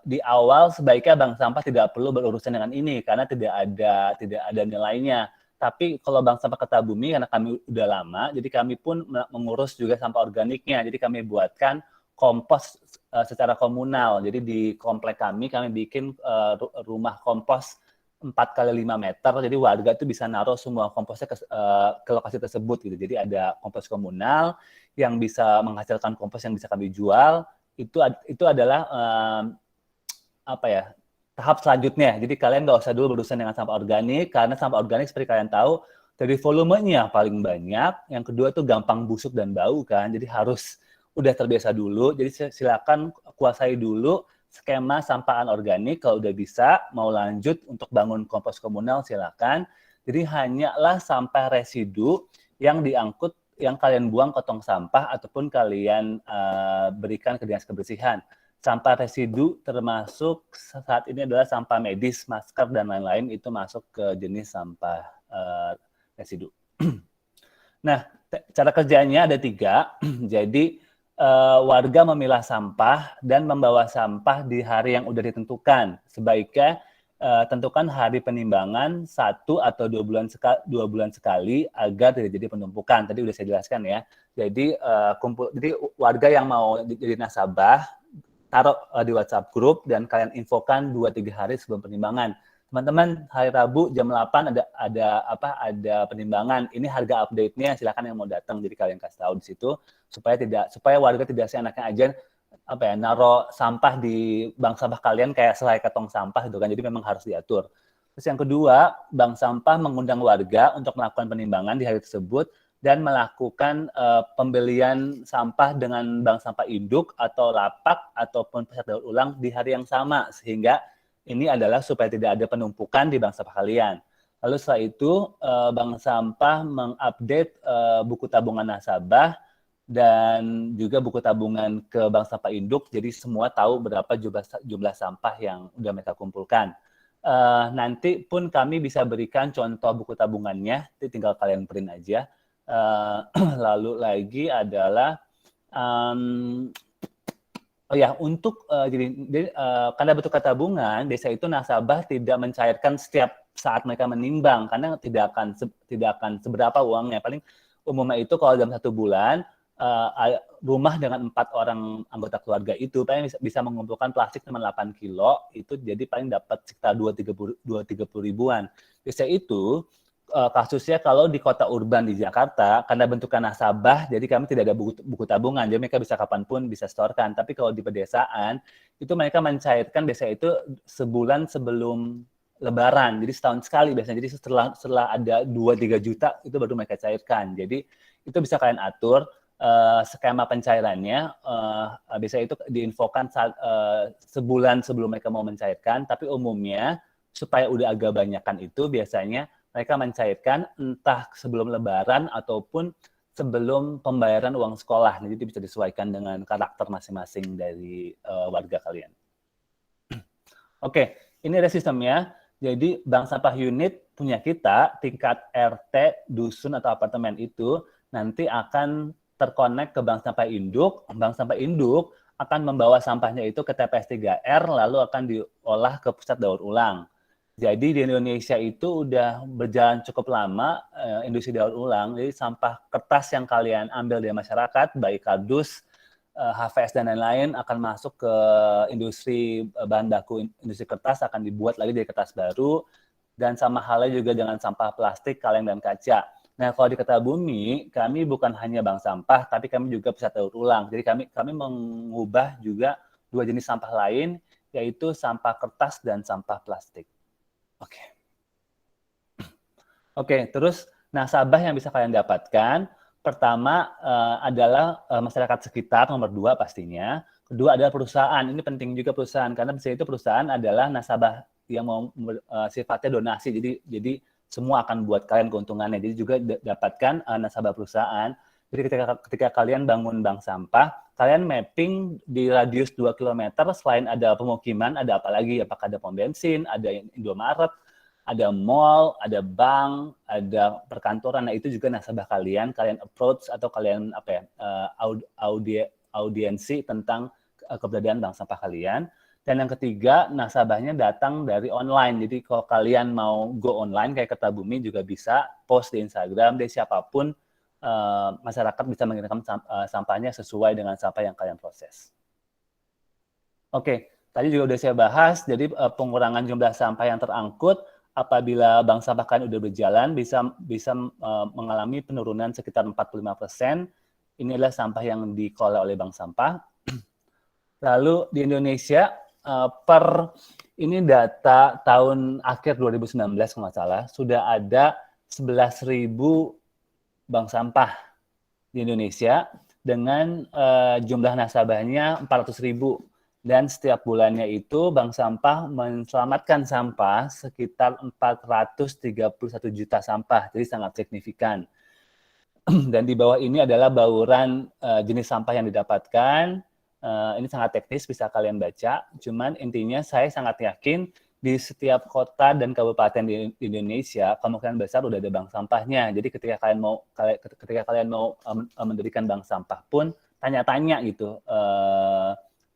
di awal sebaiknya bank sampah tidak perlu berurusan dengan ini karena tidak ada nilainya. Tapi kalau bank sampah Kertabumi, karena kami udah lama, jadi kami pun mengurus juga sampah organiknya. Jadi kami buatkan kompos secara komunal. Jadi di komplek kami bikin rumah kompos 4 kali 5 meter, jadi warga itu bisa naruh semua komposnya ke lokasi tersebut gitu. Jadi ada kompos komunal yang bisa menghasilkan kompos yang bisa kami jual. Itu adalah tahap selanjutnya. Jadi kalian nggak usah dulu berurusan dengan sampah organik, karena sampah organik seperti kalian tahu dari volumenya paling banyak. Yang kedua itu gampang busuk dan bau kan, jadi harus udah terbiasa dulu. Jadi silakan kuasai dulu skema sampah anorganik. Kalau udah bisa, mau lanjut untuk bangun kompos komunal silakan. Jadi hanyalah sampah residu yang diangkut, yang kalian buang ke tong sampah ataupun kalian berikan ke dinas kebersihan. Sampah residu termasuk saat ini adalah sampah medis, masker, dan lain-lain, itu masuk ke jenis sampah residu. Nah, cara kerjanya ada 3. Jadi, warga memilah sampah dan membawa sampah di hari yang sudah ditentukan. Sebaiknya tentukan hari penimbangan 1 atau 2 bulan sekali agar tidak jadi penumpukan. Tadi sudah saya jelaskan ya. Jadi, jadi warga yang mau jadi nasabah, taruh di WhatsApp grup dan kalian infokan 2-3 hari sebelum penimbangan. Teman-teman, hari Rabu jam 8 ada penimbangan. Ini harga update-nya, silakan yang mau datang. Jadi kalian kasih tahu di situ supaya warga tidak seenaknya aja naruh sampah di bank sampah kalian kayak selai tong sampah gitu kan. Jadi memang harus diatur. Terus yang kedua, bank sampah mengundang warga untuk melakukan penimbangan di hari tersebut dan melakukan pembelian sampah dengan bank sampah induk atau lapak ataupun pusat daur ulang di hari yang sama, sehingga ini adalah supaya tidak ada penumpukan di bank sampah kalian. Lalu setelah itu bank sampah mengupdate buku tabungan nasabah dan juga buku tabungan ke bank sampah induk, jadi semua tahu berapa jumlah sampah yang udah mereka kumpulkan. Nanti pun kami bisa berikan contoh buku tabungannya, tinggal kalian print aja. Lalu lagi adalah karena bentuk tabungan, desa itu nasabah tidak mencairkan setiap saat mereka menimbang karena tidak akan seberapa uangnya. Paling umumnya itu kalau dalam 1 bulan rumah dengan 4 orang anggota keluarga itu paling bisa mengumpulkan plastik cuma 8 kilo, itu jadi paling dapat sekitar 2-30 ribuan. Biasanya itu kasusnya kalau di kota urban di Jakarta, karena bentukan nasabah, jadi kami tidak ada buku tabungan, jadi mereka bisa kapanpun bisa setorkan. Tapi kalau di pedesaan, itu mereka mencairkan biasanya itu sebulan sebelum Lebaran, jadi setahun sekali biasanya. Jadi setelah ada 2-3 juta, itu baru mereka cairkan. Jadi itu bisa kalian atur skema pencairannya, biasanya itu diinfokan sebulan sebelum mereka mau mencairkan, tapi umumnya supaya udah agak banyakan itu biasanya mereka mencairkan entah sebelum Lebaran ataupun sebelum pembayaran uang sekolah. Jadi bisa disesuaikan dengan karakter masing-masing dari warga kalian. Oke, ini ada sistemnya. Jadi bank sampah unit punya kita, tingkat RT, dusun atau apartemen itu nanti akan terkonek ke bank sampah induk. Bank sampah induk akan membawa sampahnya itu ke TPS 3R, lalu akan diolah ke pusat daur ulang. Jadi di Indonesia itu udah berjalan cukup lama industri daur ulang. Jadi sampah kertas yang kalian ambil dari masyarakat, baik kardus, HVS dan lain-lain, akan masuk ke industri bahan baku industri kertas, akan dibuat lagi dari kertas baru. Dan sama halnya juga dengan sampah plastik, kaleng dan kaca. Nah, kalau di Kertabumi, kami bukan hanya bank sampah, tapi kami juga pusat daur ulang. Jadi kami mengubah juga 2 jenis sampah lain, yaitu sampah kertas dan sampah plastik. Oke, terus nasabah yang bisa kalian dapatkan, pertama adalah masyarakat sekitar, nomor 2 pastinya. Kedua adalah perusahaan, ini penting juga perusahaan, karena biasanya itu perusahaan adalah nasabah yang mau sifatnya donasi, jadi semua akan buat kalian keuntungannya, jadi juga dapatkan nasabah perusahaan. Jadi ketika kalian bangun bank sampah, kalian mapping di radius 2 km, selain ada pemukiman, ada apa lagi? Apakah ada pom bensin, ada Indomaret, ada mall, ada bank, ada perkantoran. Nah, itu juga nasabah kalian approach atau kalian audiensi tentang keberadaan bank sampah kalian. Dan yang ketiga, nasabahnya datang dari online. Jadi kalau kalian mau go online kayak Kertabumi juga bisa post di Instagram, dari siapapun masyarakat bisa mengirimkan sampahnya sesuai dengan sampah yang kalian proses. Oke, tadi juga udah saya bahas, jadi pengurangan jumlah sampah yang terangkut apabila bank sampah kalian udah berjalan bisa mengalami penurunan sekitar 45%. Ini adalah sampah yang dikelola oleh bank sampah. Lalu di Indonesia ini data tahun akhir 2019 kalau nggak salah, sudah ada 11.000 bank sampah di Indonesia dengan jumlah nasabahnya 400.000. Dan setiap bulannya itu bank sampah menselamatkan sampah sekitar 431 juta sampah, jadi sangat signifikan. Dan di bawah ini adalah bauran jenis sampah yang didapatkan. Ini sangat teknis, bisa kalian baca. Cuman intinya saya sangat yakin di setiap kota dan kabupaten di Indonesia kemungkinan besar udah ada bank sampahnya. Jadi ketika kalian mau mendirikan bank sampah pun tanya-tanya gitu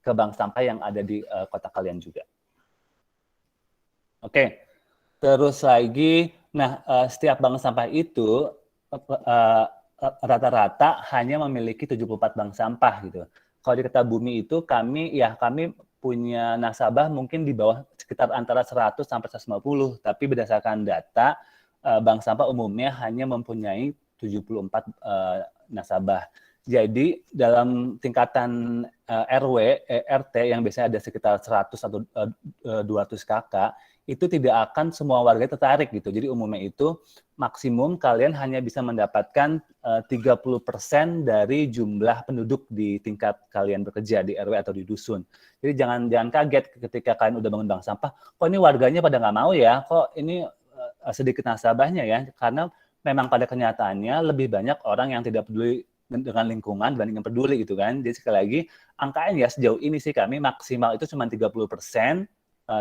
ke bank sampah yang ada di kota kalian juga. Oke, terus lagi, nah setiap bank sampah itu rata-rata hanya memiliki 74 bank sampah gitu. Kalau di Kertabumi itu kami punya nasabah mungkin di bawah sekitar antara 100 sampai 150, tapi berdasarkan data bank sampah umumnya hanya mempunyai 74 nasabah. Jadi dalam tingkatan RW, RT yang biasanya ada sekitar 100 atau 200 kakak, itu tidak akan semua warga tertarik gitu. Jadi umumnya itu maksimum kalian hanya bisa mendapatkan 30% dari jumlah penduduk di tingkat kalian bekerja di RW atau di dusun. Jadi jangan kaget ketika kalian udah bangun bank sampah, kok ini warganya pada nggak mau ya, kok ini sedikit nasabahnya ya, karena memang pada kenyataannya lebih banyak orang yang tidak peduli dengan lingkungan dibanding yang peduli gitu kan. Jadi sekali lagi, angkanya ya sejauh ini sih kami maksimal itu cuma 30%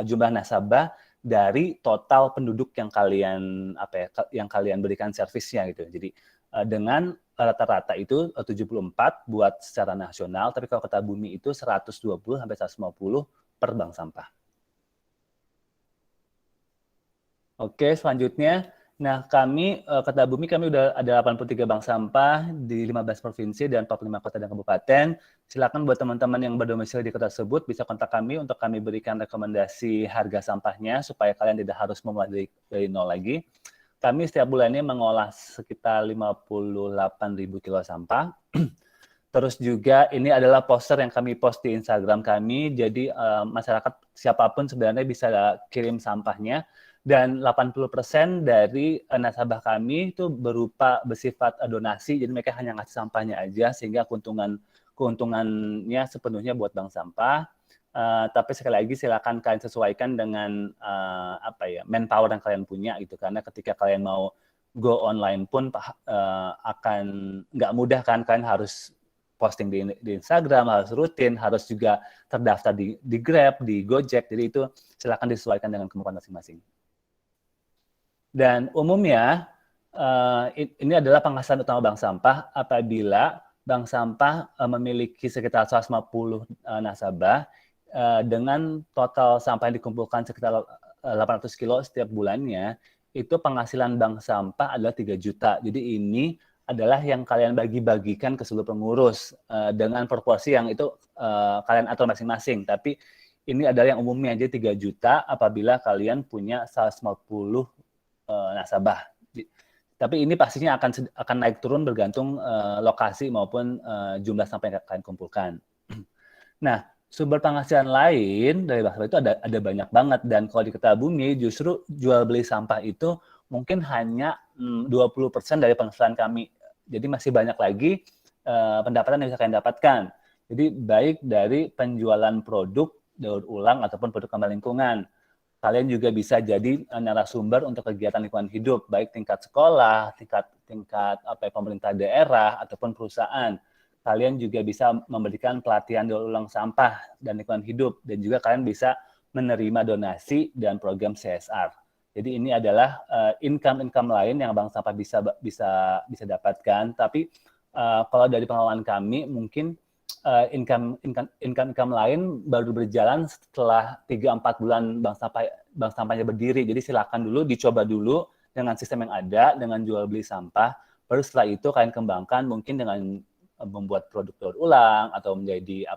jumlah nasabah dari total penduduk yang kalian berikan servisnya gitu. Jadi dengan rata-rata itu 74 buat secara nasional, tapi kalau Kertabumi itu 120 sampai 150 per bank sampah. Oke, selanjutnya, nah kami Kertabumi kami udah ada 83 bank sampah di 15 provinsi dan 45 kota dan kabupaten. Silakan buat teman-teman yang berdomisili di kota tersebut bisa kontak kami untuk kami berikan rekomendasi harga sampahnya supaya kalian tidak harus memulai dari nol lagi. Kami setiap bulannya mengolah sekitar 58.000 kilo sampah. Terus juga ini adalah poster yang kami post di Instagram kami, jadi masyarakat siapapun sebenarnya bisa kirim sampahnya. Dan 80% dari nasabah kami itu bersifat donasi, jadi mereka hanya ngasih sampahnya aja, sehingga keuntungannya sepenuhnya buat bank sampah. Tapi sekali lagi silakan kalian sesuaikan dengan manpower yang kalian punya gitu, karena ketika kalian mau go online pun akan nggak mudah kan, kalian harus posting di Instagram, harus rutin, harus juga terdaftar di Grab, di Gojek, jadi itu silakan disesuaikan dengan kemampuan masing-masing. Dan umumnya ini adalah penghasilan utama bank sampah apabila bank sampah memiliki sekitar 150 nasabah dengan total sampah yang dikumpulkan sekitar 800 kilo setiap bulannya, itu penghasilan bank sampah adalah 3 juta. Jadi ini adalah yang kalian bagi-bagikan ke seluruh pengurus dengan proporsi yang itu kalian atur masing-masing. Tapi ini adalah yang umumnya, jadi 3 juta apabila kalian punya 150 nasabah. Tapi ini pastinya akan naik turun bergantung lokasi maupun jumlah sampah yang kalian kumpulkan. Nah, sumber penghasilan lain dari bank sampah itu ada banyak banget, dan kalau di Kertabumi justru jual beli sampah itu mungkin hanya 20% dari penghasilan kami. Jadi masih banyak lagi pendapatan yang bisa kalian dapatkan. Jadi baik dari penjualan produk daur ulang ataupun produk ramah lingkungan. Kalian juga bisa jadi narasumber untuk kegiatan lingkungan hidup, baik tingkat sekolah, tingkat pemerintah daerah, ataupun perusahaan. Kalian juga bisa memberikan pelatihan daur ulang sampah dan lingkungan hidup, dan juga kalian bisa menerima donasi dan program CSR. Jadi ini adalah income lain yang bank sampah bisa dapatkan. Tapi kalau dari pengalaman kami, mungkin income lain baru berjalan setelah 3-4 bulan bank sampahnya berdiri. Jadi silakan dulu dicoba dulu dengan sistem yang ada, dengan jual beli sampah. Baru setelah itu kalian kembangkan mungkin dengan membuat produk daur ulang atau menjadi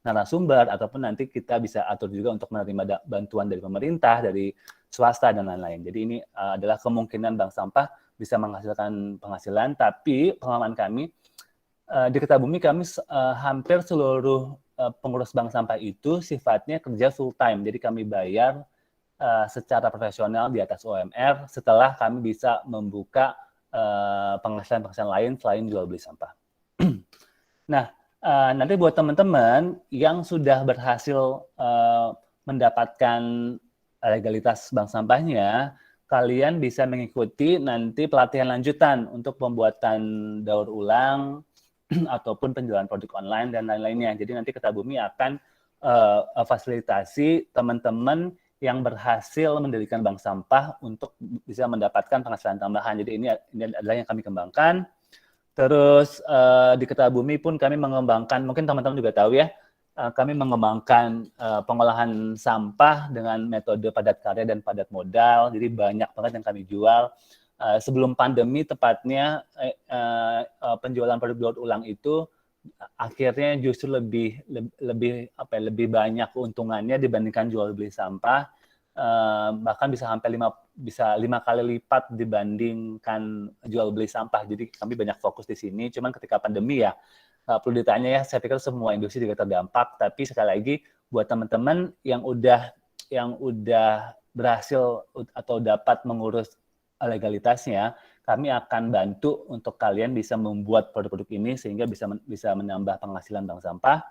narasumber, ataupun nanti kita bisa atur juga untuk menerima bantuan dari pemerintah, dari swasta, dan lain-lain. Jadi ini adalah kemungkinan bank sampah bisa menghasilkan penghasilan, tapi pengalaman kami, di Kertabumi kami hampir seluruh pengurus bank sampah itu sifatnya kerja full time, jadi kami bayar secara profesional di atas UMR setelah kami bisa membuka penghasilan-penghasilan lain selain jual beli sampah. Nah, nanti buat teman-teman yang sudah berhasil mendapatkan legalitas bank sampahnya, kalian bisa mengikuti nanti pelatihan lanjutan untuk pembuatan daur ulang ataupun penjualan produk online dan lain-lainnya. Jadi nanti Kertabumi akan fasilitasi teman-teman yang berhasil mendirikan bank sampah untuk bisa mendapatkan penghasilan tambahan. Jadi ini adalah yang kami kembangkan. Terus di Kertabumi pun kami mengembangkan, mungkin teman-teman juga tahu ya, kami mengembangkan pengolahan sampah dengan metode padat karya dan padat modal. Jadi banyak banget yang kami jual. Sebelum pandemi tepatnya penjualan produk daur ulang itu akhirnya justru lebih banyak keuntungannya dibandingkan jual beli sampah. Bahkan bisa sampai 5 kali lipat dibandingkan jual beli sampah. Jadi kami banyak fokus di sini. Cuman ketika pandemi ya perlu ditanya ya, saya pikir semua industri juga terdampak. Tapi sekali lagi buat teman-teman yang udah berhasil atau dapat mengurus legalitasnya, kami akan bantu untuk kalian bisa membuat produk-produk ini sehingga bisa menambah penghasilan bank sampah.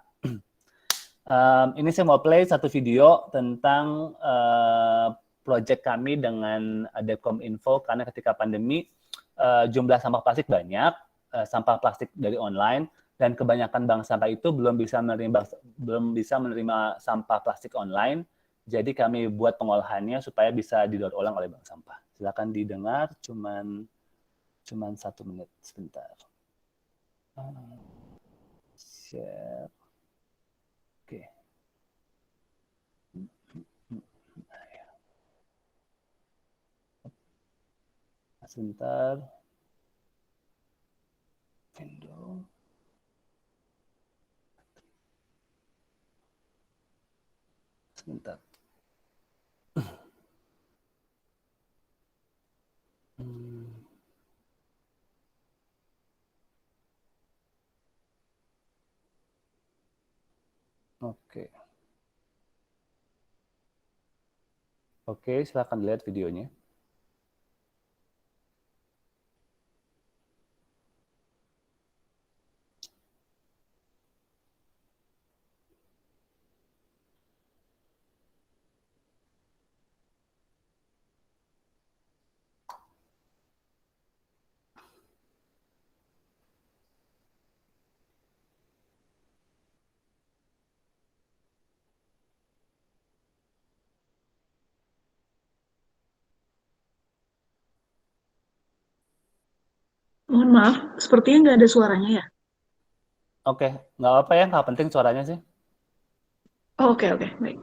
Ini saya mau play satu video tentang project kami dengan Depkominfo, karena ketika pandemi jumlah sampah plastik banyak, sampah plastik dari online, dan kebanyakan bank sampah itu belum bisa menerima sampah plastik online. Jadi kami buat pengolahannya supaya bisa didaur ulang oleh bank sampah. Silakan didengar, cuman 1 menit sebentar. Share. Oke. Sebentar. Window. Sebentar. Oke. Oke, silakan lihat videonya. Mohon maaf, sepertinya nggak ada suaranya ya. Oke, nggak apa-apa ya, nggak penting suaranya sih. Oh, oke, baik.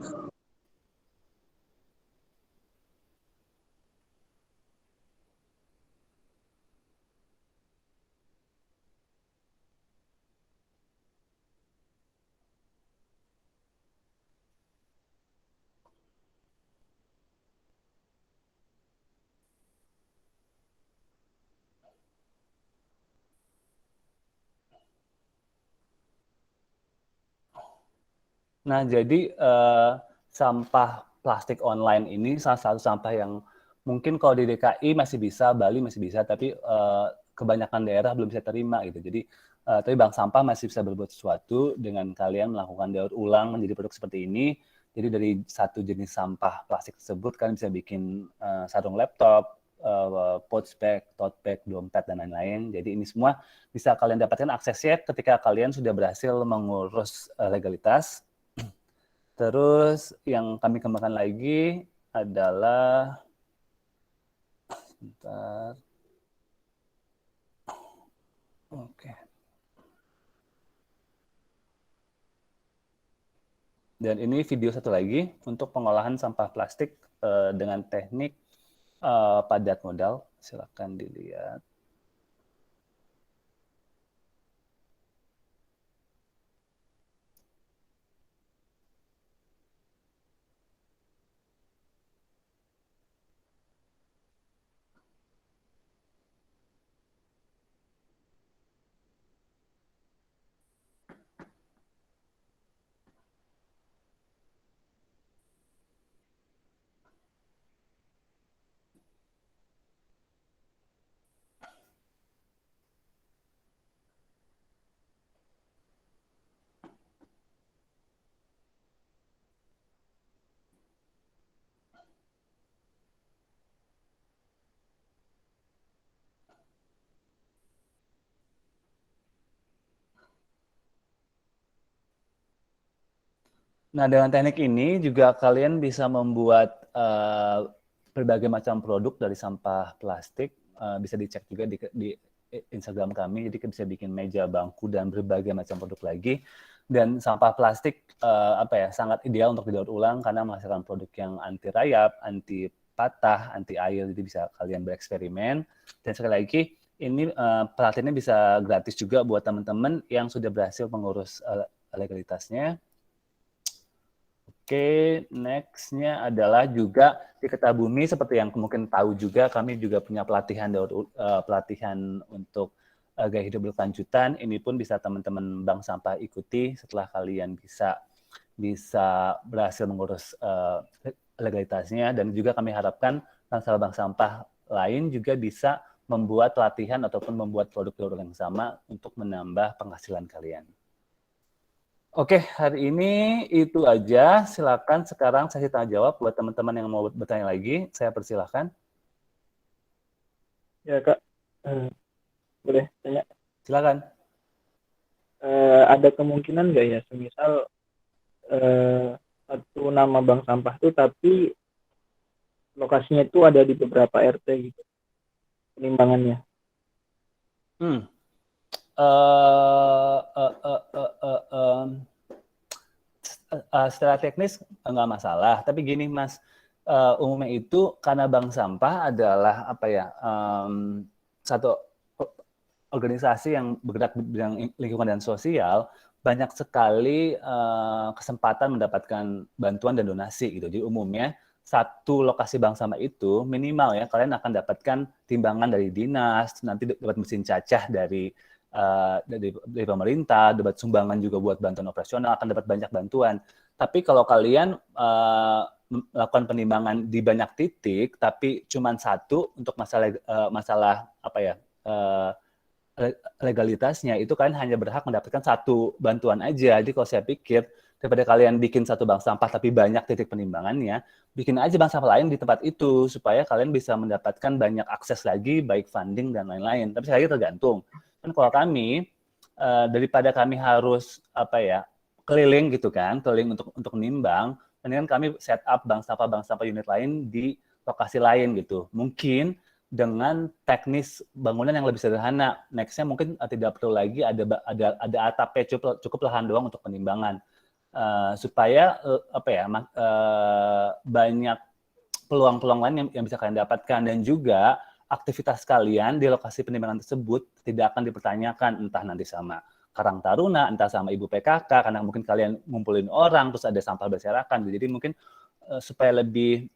Nah, jadi sampah plastik online ini salah satu sampah yang mungkin kalau di DKI masih bisa, Bali masih bisa, tapi kebanyakan daerah belum bisa terima gitu. Jadi, tapi bank sampah masih bisa berbuat sesuatu dengan kalian melakukan daur ulang menjadi produk seperti ini. Jadi dari satu jenis sampah plastik tersebut kalian bisa bikin sarung laptop, pouch bag, tote bag, dompet, dan lain-lain. Jadi ini semua bisa kalian dapatkan aksesnya ketika kalian sudah berhasil mengurus legalitas. Terus yang kami kembangkan lagi adalah sebentar. Oke. Dan ini video satu lagi untuk pengolahan sampah plastik dengan teknik padat modal. Silakan dilihat. Nah, dengan teknik ini juga kalian bisa membuat berbagai macam produk dari sampah plastik. Bisa dicek juga di Instagram kami, jadi bisa bikin meja, bangku, dan berbagai macam produk lagi. Dan sampah plastik sangat ideal untuk didaur ulang karena menghasilkan produk yang anti rayap, anti patah, anti air, jadi bisa kalian bereksperimen. Dan sekali lagi, ini pelatihannya bisa gratis juga buat teman-teman yang sudah berhasil mengurus legalitasnya. Oke, next-nya adalah juga di Kertabumi, seperti yang mungkin tahu juga, kami juga punya pelatihan untuk gaya hidup berkelanjutan. Ini pun bisa teman-teman Bank Sampah ikuti setelah kalian bisa berhasil mengurus legalitasnya. Dan juga kami harapkan Bank Sampah lain juga bisa membuat pelatihan ataupun membuat produk yang sama untuk menambah penghasilan kalian. Oke, hari ini itu aja. Silakan sekarang sesi tanya jawab buat teman-teman yang mau bertanya lagi. Saya persilahkan. Ya Kak, boleh tanya? Silakan. Ada kemungkinan nggak ya, semisal satu nama bank sampah itu tapi lokasinya itu ada di beberapa RT gitu, penimbangannya? Secara teknis nggak masalah, tapi gini Mas, umumnya itu karena bank sampah adalah satu organisasi yang bergerak di bidang lingkungan dan sosial, banyak sekali kesempatan mendapatkan bantuan dan donasi gitu. Jadi umumnya satu lokasi bank sampah itu minimal ya kalian akan dapatkan timbangan dari dinas, nanti dapat mesin cacah dari pemerintah, dapat sumbangan juga buat bantuan operasional, akan dapat banyak bantuan. Tapi kalau kalian melakukan penimbangan di banyak titik, tapi cuma satu untuk masalah legalitasnya, itu kalian hanya berhak mendapatkan satu bantuan aja. Jadi kalau saya pikir, daripada kalian bikin satu bank sampah tapi banyak titik penimbangannya, bikin aja bank sampah lain di tempat itu, supaya kalian bisa mendapatkan banyak akses lagi, baik funding dan lain-lain. Tapi sekali lagi tergantung. Kan kalau kami, daripada kami harus keliling gitu kan, keliling untuk nimbang, mendingan kami set up bank sampah unit lain di lokasi lain gitu. Mungkin dengan teknis bangunan yang lebih sederhana. Next-nya mungkin tidak perlu lagi ada atapnya, cukup lahan doang untuk penimbangan. Supaya banyak peluang-peluang lain yang bisa kalian dapatkan, dan juga aktivitas kalian di lokasi penimbangan tersebut tidak akan dipertanyakan entah nanti sama Karang Taruna, entah sama Ibu PKK, karena mungkin kalian ngumpulin orang terus ada sampah berserakan. Jadi mungkin supaya lebih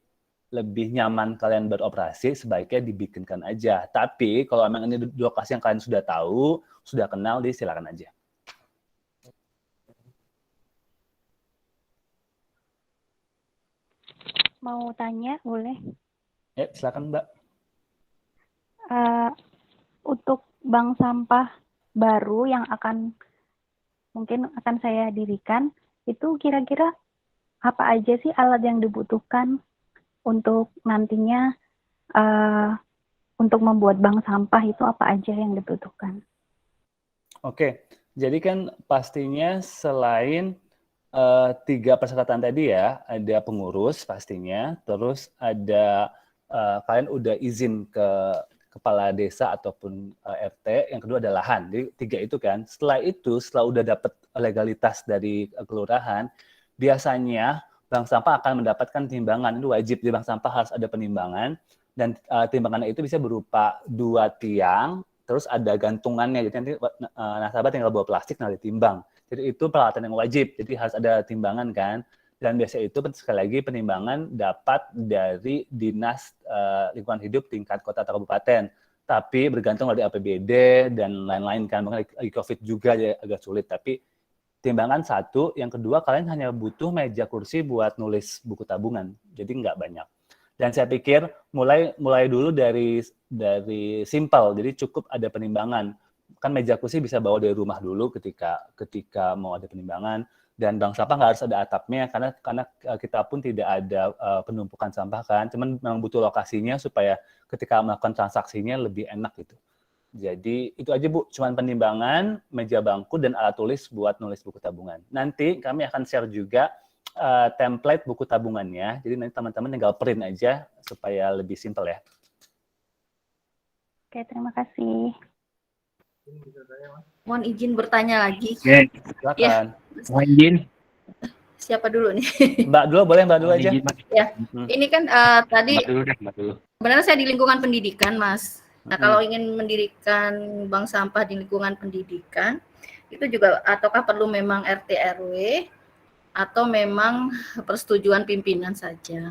nyaman kalian beroperasi, sebaiknya dibikinkan aja. Tapi kalau memang ini lokasi yang kalian sudah tahu, sudah kenal, silakan aja. Mau tanya, boleh? Ya, silakan Mbak. Untuk bank sampah baru yang mungkin akan saya dirikan, itu kira-kira apa aja sih alat yang dibutuhkan untuk nantinya untuk membuat bank sampah itu apa aja yang dibutuhkan? Oke, jadi kan pastinya selain 3 persyaratan tadi ya, ada pengurus pastinya, terus ada kalian udah izin ke kepala desa ataupun RT, yang kedua ada lahan. Jadi 3 itu kan. Setelah itu, setelah udah dapat legalitas dari kelurahan, biasanya bank sampah akan mendapatkan timbangan. Itu wajib, di bank sampah harus ada penimbangan, dan timbangannya itu bisa berupa 2 tiang, terus ada gantungannya. Jadi nanti nasabah tinggal bawa plastik, nanti ditimbang. Jadi itu peralatan yang wajib, jadi harus ada timbangan kan. Dan biasa itu sekali lagi penimbangan dapat dari Dinas Lingkungan Hidup tingkat kota atau kabupaten. Tapi bergantung dari APBD dan lain-lain kan. Mungkin lagi COVID juga jadi agak sulit. Tapi timbangan 1, yang kedua kalian hanya butuh meja kursi buat nulis buku tabungan. Jadi nggak banyak. Dan saya pikir mulai dulu dari simple. Jadi cukup ada penimbangan. Kan meja kursi bisa bawa dari rumah dulu ketika mau ada penimbangan. Dan bank sampah nggak harus ada atapnya, karena kita pun tidak ada penumpukan sampah kan, cuman memang butuh lokasinya supaya ketika melakukan transaksinya lebih enak gitu. Jadi itu aja Bu, cuman penimbangan, meja bangku, dan alat tulis buat nulis buku tabungan. Nanti kami akan share juga template buku tabungannya. Jadi nanti teman-teman tinggal print aja supaya lebih simpel ya. Oke, terima kasih. Mohon izin bertanya lagi. Oke, Silakan. mohon izin. Siapa dulu nih? Mbak dulu boleh, Mbak dulu Mohon aja. izin, Mas. Ya, ini kan tadi Mbak dulu deh, Mbak dulu. sebenarnya saya di lingkungan pendidikan, Mas. Nah, kalau ingin mendirikan bank sampah di lingkungan pendidikan, itu juga ataukah perlu memang RT RW atau memang persetujuan pimpinan saja?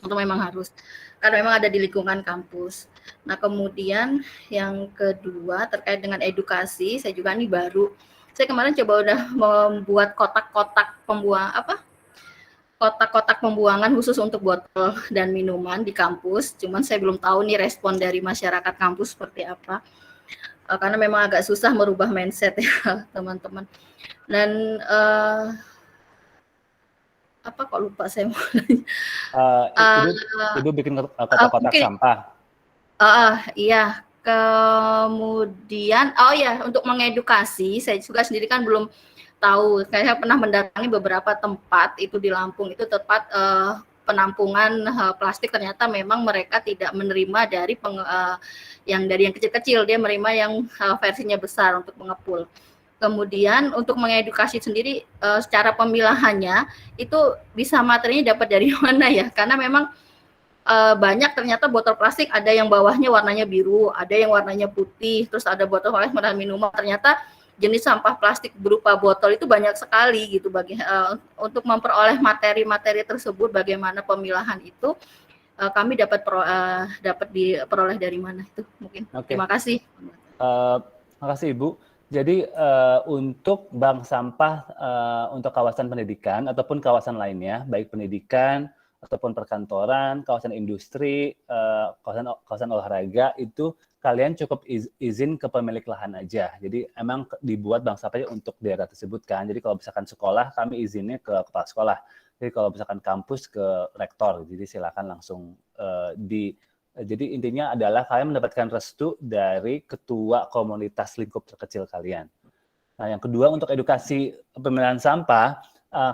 Atau memang harus? Karena memang ada di lingkungan kampus. Nah, kemudian yang kedua terkait dengan edukasi, saya juga ini baru. Saya kemarin coba udah membuat kotak-kotak kotak-kotak pembuangan khusus untuk botol dan minuman di kampus. Cuman saya belum tahu nih respon dari masyarakat kampus seperti apa. Karena memang agak susah merubah mindset ya teman-teman. Dan apa kok lupa saya mau Ibu bikin kotak-kotak sampah. Iya. Kemudian, untuk mengedukasi, saya juga sendiri kan belum tahu. Saya pernah mendatangi beberapa tempat itu di Lampung, itu tempat penampungan plastik. Ternyata memang mereka tidak menerima dari yang kecil-kecil, dia menerima yang versinya besar untuk mengepul. Kemudian untuk mengedukasi sendiri secara pemilahannya itu bisa materinya dapat dari mana ya? Karena memang banyak ternyata botol plastik, ada yang bawahnya warnanya biru, ada yang warnanya putih, terus ada botol plastik warna minuman. Ternyata jenis sampah plastik berupa botol itu banyak sekali gitu. Untuk memperoleh materi-materi tersebut, bagaimana pemilahan itu kami dapat diperoleh dari mana itu mungkin. Okay. Terima kasih. Terima kasih Ibu. Jadi untuk bank sampah untuk kawasan pendidikan ataupun kawasan lainnya, baik pendidikan ataupun perkantoran, kawasan industri, kawasan olahraga, itu kalian cukup izin ke pemilik lahan aja. Jadi emang dibuat bank sampahnya untuk daerah tersebut kan. Jadi kalau misalkan sekolah, kami izinnya ke kepala sekolah. Jadi kalau misalkan kampus ke rektor. Jadi silakan langsung jadi intinya adalah kalian mendapatkan restu dari ketua komunitas lingkup terkecil kalian. Nah, yang kedua untuk edukasi pemilihan sampah,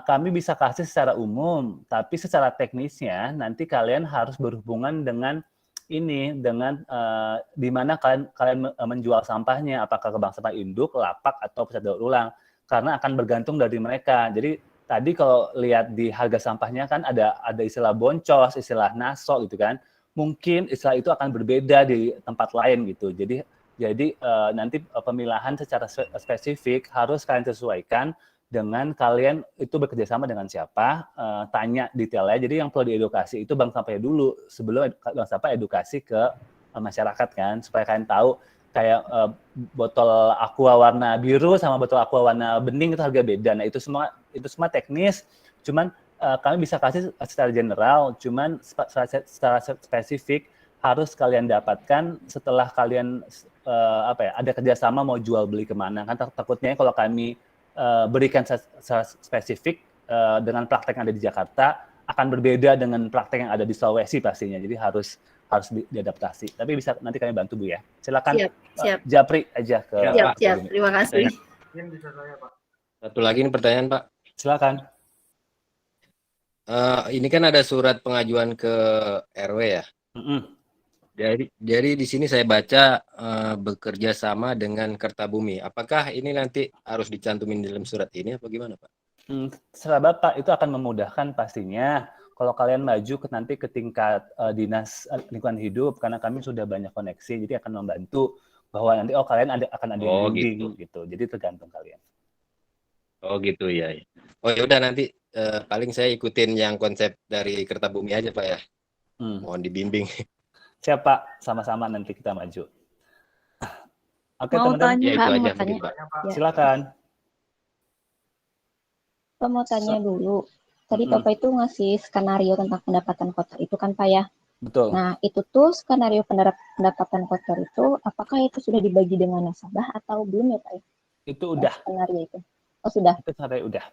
kami bisa kasih secara umum, tapi secara teknisnya nanti kalian harus berhubungan dengan di mana kalian menjual sampahnya, apakah ke bank sampah induk, lapak, atau pusat daur ulang, karena akan bergantung dari mereka. Jadi tadi kalau lihat di harga sampahnya kan ada istilah boncos, istilah naso gitu kan, mungkin istilah itu akan berbeda di tempat lain gitu. Jadi nanti pemilahan secara spesifik harus kalian sesuaikan dengan kalian itu bekerja sama dengan siapa, tanya detailnya. Jadi yang perlu diedukasi itu bank sampahnya dulu sebelum bank sampah edukasi ke masyarakat kan, supaya kalian tahu kayak botol aqua warna biru sama botol aqua warna bening itu harga beda. Nah itu semua teknis, cuman kami bisa kasih secara general, cuman secara spesifik harus kalian dapatkan setelah kalian ada kerjasama mau jual beli kemana. Kan takutnya kalau kami berikan secara spesifik dengan praktek yang ada di Jakarta akan berbeda dengan praktek yang ada di Sulawesi pastinya. Jadi harus diadaptasi. Tapi bisa nanti kami bantu Bu ya. Silakan siap. Japri aja ke Siap. Terima kasih. Satu lagi nih pertanyaan Pak. Silakan. Ini kan ada surat pengajuan ke RW ya. Jadi di sini saya baca bekerja sama dengan Kertabumi. Apakah ini nanti harus dicantumin dalam surat ini apa gimana Pak? Setelah Bapak itu akan memudahkan pastinya kalau kalian maju nanti ke tingkat dinas lingkungan hidup, karena kami sudah banyak koneksi, jadi akan membantu bahwa nanti kalian akan ada yang bimbing gitu. Jadi tergantung kalian. Oh gitu ya. Oh ya udah nanti paling saya ikutin yang konsep dari Kertabumi aja Pak ya. Mohon dibimbing. Siap Pak, sama-sama nanti kita maju. Oke teman-teman. Ya, itu aja mungkin Pak. Silakan. Pak mau tanya dulu. Tadi Bapak itu ngasih skenario tentang pendapatan kotor itu kan Pak ya? Betul. Nah itu tuh skenario pendapatan kotor itu apakah itu sudah dibagi dengan nasabah atau belum ya Pak ya? Itu udah. Skenario itu. Oh sudah. Itu skenario udah.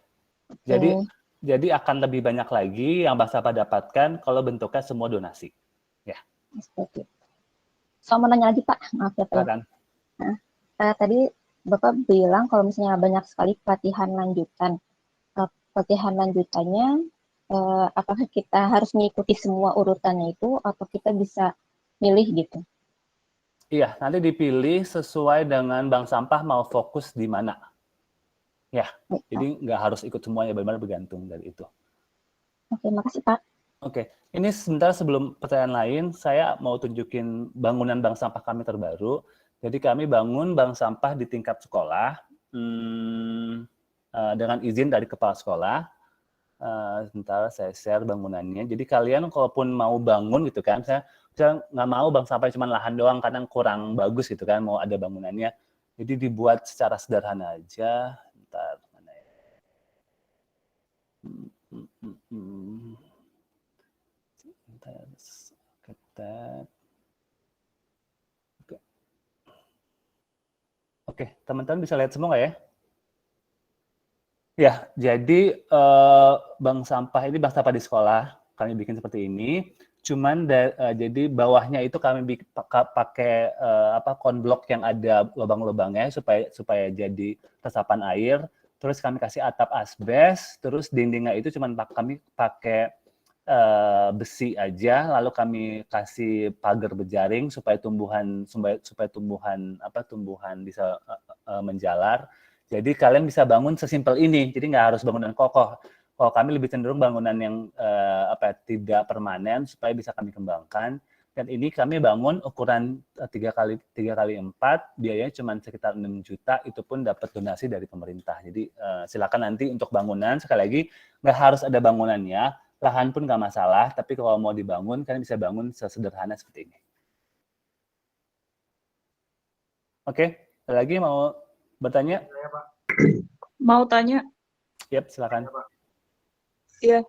Jadi akan lebih banyak lagi yang Bang Sapa dapatkan kalau bentuknya semua donasi. Ya. Seperti itu. Sama nanya lagi Pak, maaf ya Pak. Nah, tadi Bapak bilang kalau misalnya banyak sekali pelatihan lanjutan. pelatihan lanjutannya, apakah kita harus mengikuti semua urutannya itu atau kita bisa milih gitu? Iya, nanti dipilih sesuai dengan bank sampah mau fokus di mana. Ya, jadi nggak harus ikut semuanya, benar-benar bergantung dari itu. Oke, makasih Pak. Oke, ini sebentar sebelum pertanyaan lain, saya mau tunjukin bangunan bank sampah kami terbaru. Jadi kami bangun bank sampah di tingkat sekolah dengan izin dari kepala sekolah. Sebentar saya share bangunannya. Jadi kalian kalaupun mau bangun gitu kan, saya nggak mau bank sampah cuma lahan doang, kadang kurang bagus gitu kan, mau ada bangunannya. Jadi dibuat secara sederhana aja. Bentar, mana ya? Ketat. Oke, teman-teman bisa lihat semua nggak ya? Ya, jadi bank sampah ini bank sampah di sekolah kami bikin seperti ini. Cuman jadi bawahnya itu kami pakai konblok yang ada lubang-lubangnya supaya jadi resapan air. Terus kami kasih atap asbes. Terus dindingnya itu cuman kami pakai besi aja. Lalu kami kasih pagar berjaring supaya tumbuhan bisa menjalar. Jadi kalian bisa bangun sesimpel ini, jadi nggak harus bangunan kokoh. Kalau kami lebih cenderung bangunan yang tidak permanen supaya bisa kami kembangkan. Dan ini kami bangun ukuran 3x4, biayanya cuma sekitar 6 juta, itu pun dapat donasi dari pemerintah. Jadi silakan nanti untuk bangunan, sekali lagi nggak harus ada bangunannya, lahan pun nggak masalah, tapi kalau mau dibangun, kalian bisa bangun sesederhana seperti ini. Oke, ada lagi mau bertanya? Mau tanya? Yap, silakan. Iya,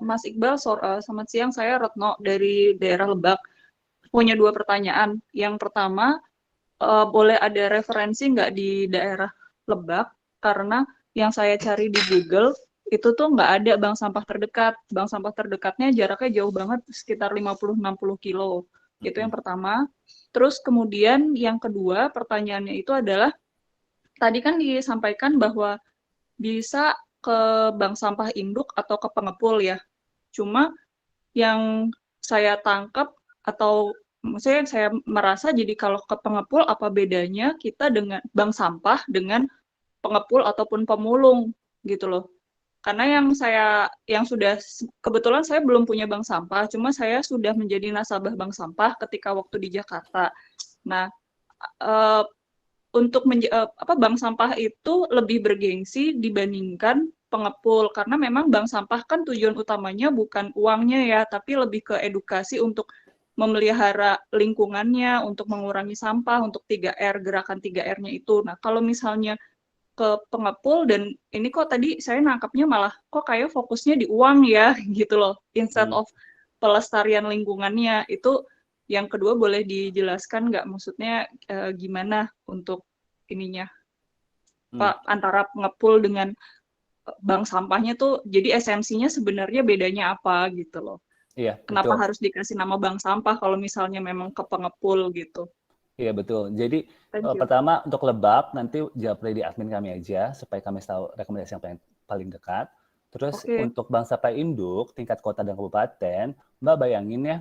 Mas Iqbal, selamat siang. Saya Retno dari daerah Lebak. Punya 2 pertanyaan. Yang pertama, boleh ada referensi nggak di daerah Lebak? Karena yang saya cari di Google, itu tuh nggak ada bank sampah terdekat. Bank sampah terdekatnya jaraknya jauh banget, sekitar 50-60 kilo. Itu yang pertama. Terus kemudian yang kedua, pertanyaannya itu adalah, tadi kan disampaikan bahwa bisa ke bank sampah induk atau ke pengepul ya. Cuma yang saya tangkap atau maksudnya saya merasa jadi kalau ke pengepul apa bedanya kita dengan bank sampah dengan pengepul ataupun pemulung gitu loh. Karena kebetulan saya belum punya bank sampah, cuma saya sudah menjadi nasabah bank sampah ketika waktu di Jakarta. Nah, untuk bank sampah itu lebih bergengsi dibandingkan pengepul, karena memang bank sampah kan tujuan utamanya bukan uangnya ya, tapi lebih ke edukasi untuk memelihara lingkungannya, untuk mengurangi sampah, untuk 3R, gerakan 3R-nya itu. Nah, kalau misalnya ke pengepul, dan ini kok tadi saya nangkapnya malah kok kayak fokusnya di uang ya, gitu loh, instead of pelestarian lingkungannya. Itu yang kedua boleh dijelaskan nggak, maksudnya gimana untuk ininya, Pak, antara pengepul dengan bank sampahnya tuh, jadi esensinya sebenarnya bedanya apa gitu loh. Iya, Kenapa betul. harus dikasih nama bank sampah kalau misalnya memang ke pengepul gitu. Iya, betul. Jadi Thank you. pertama untuk Lebak, nanti japri di admin kami aja, supaya kami tahu rekomendasi yang paling dekat. Terus untuk bank sampah induk, tingkat kota dan kabupaten, Mbak bayangin ya,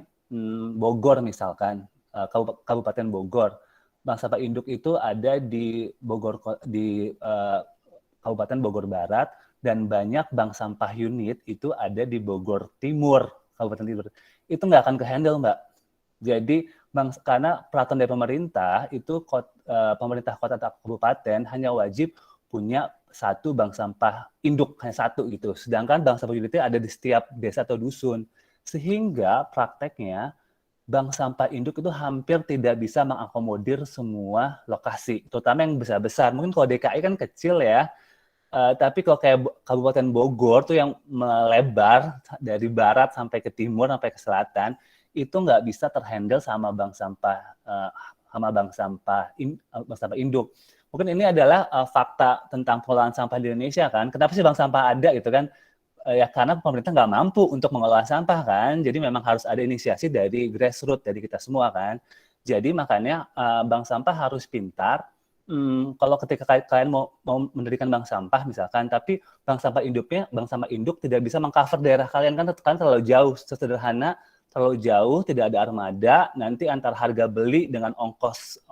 Bogor misalkan, Kabupaten Bogor, bank sampah induk itu ada di Bogor, di Kabupaten Bogor Barat, dan banyak bank sampah unit itu ada di Bogor Timur, Kabupaten Timur. Itu nggak akan ke-handle, Mbak. Jadi, karena peraturan dari pemerintah, itu pemerintah kota atau kabupaten hanya wajib punya 1 bank sampah induk, hanya 1 gitu. Sedangkan bank sampah unitnya ada di setiap desa atau dusun. Sehingga prakteknya, bank sampah induk itu hampir tidak bisa mengakomodir semua lokasi, terutama yang besar-besar. Mungkin kalau DKI kan kecil ya, tapi kalau kayak Kabupaten Bogor tuh yang melebar dari barat sampai ke timur, sampai ke selatan, itu nggak bisa terhandle sama bank sampah induk. Mungkin ini adalah fakta tentang pengelolaan sampah di Indonesia kan. Kenapa sih bank sampah ada gitu kan? Ya karena pemerintah nggak mampu untuk mengelola sampah kan, jadi memang harus ada inisiasi dari grassroots, dari kita semua kan. Jadi makanya bank sampah harus pintar kalau ketika kalian mau mendirikan bank sampah misalkan, tapi bank sampah induk tidak bisa mengcover daerah kalian kan terlalu jauh, sesederhana terlalu jauh, tidak ada armada, nanti antar harga beli dengan ongkos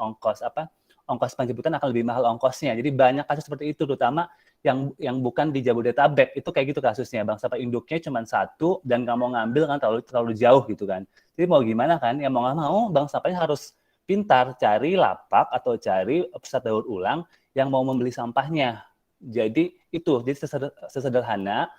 penjemputan akan lebih mahal ongkosnya. Jadi banyak kasus seperti itu, terutama yang bukan di Jabodetabek, itu kayak gitu kasusnya. Bank sampah induknya cuma satu dan nggak mau ngambil kan terlalu jauh gitu kan. Jadi mau gimana kan? Ya mau nggak mau bank sampahnya harus pintar cari lapak atau cari pusat daur ulang yang mau membeli sampahnya. Jadi sesederhana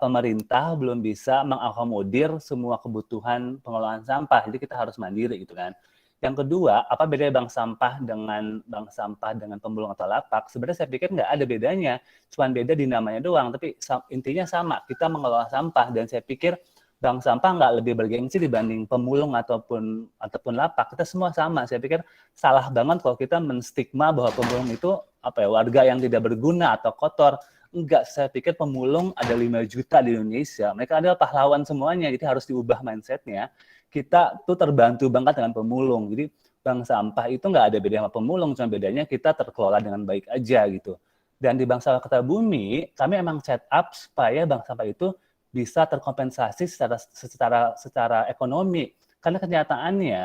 pemerintah belum bisa mengakomodir semua kebutuhan pengelolaan sampah. Jadi kita harus mandiri gitu kan. Yang kedua, apa bedanya bank sampah dengan pemulung atau lapak? Sebenarnya saya pikir nggak ada bedanya, cuma beda di namanya doang. Tapi intinya sama, kita mengelola sampah dan saya pikir bank sampah nggak lebih bergengsi dibanding pemulung ataupun lapak. Kita semua sama. Saya pikir salah banget kalau kita menstigma bahwa pemulung itu warga yang tidak berguna atau kotor. Enggak, saya pikir pemulung ada 5 juta di Indonesia. Mereka adalah pahlawan semuanya, jadi harus diubah mindsetnya. Kita tuh terbantu banget dengan pemulung. Jadi bank sampah itu nggak ada beda sama pemulung, cuma bedanya kita terkelola dengan baik aja gitu. Dan di Bank Sampah Kertabumi, kami emang set up supaya bank sampah itu bisa terkompensasi secara ekonomi. Karena kenyataannya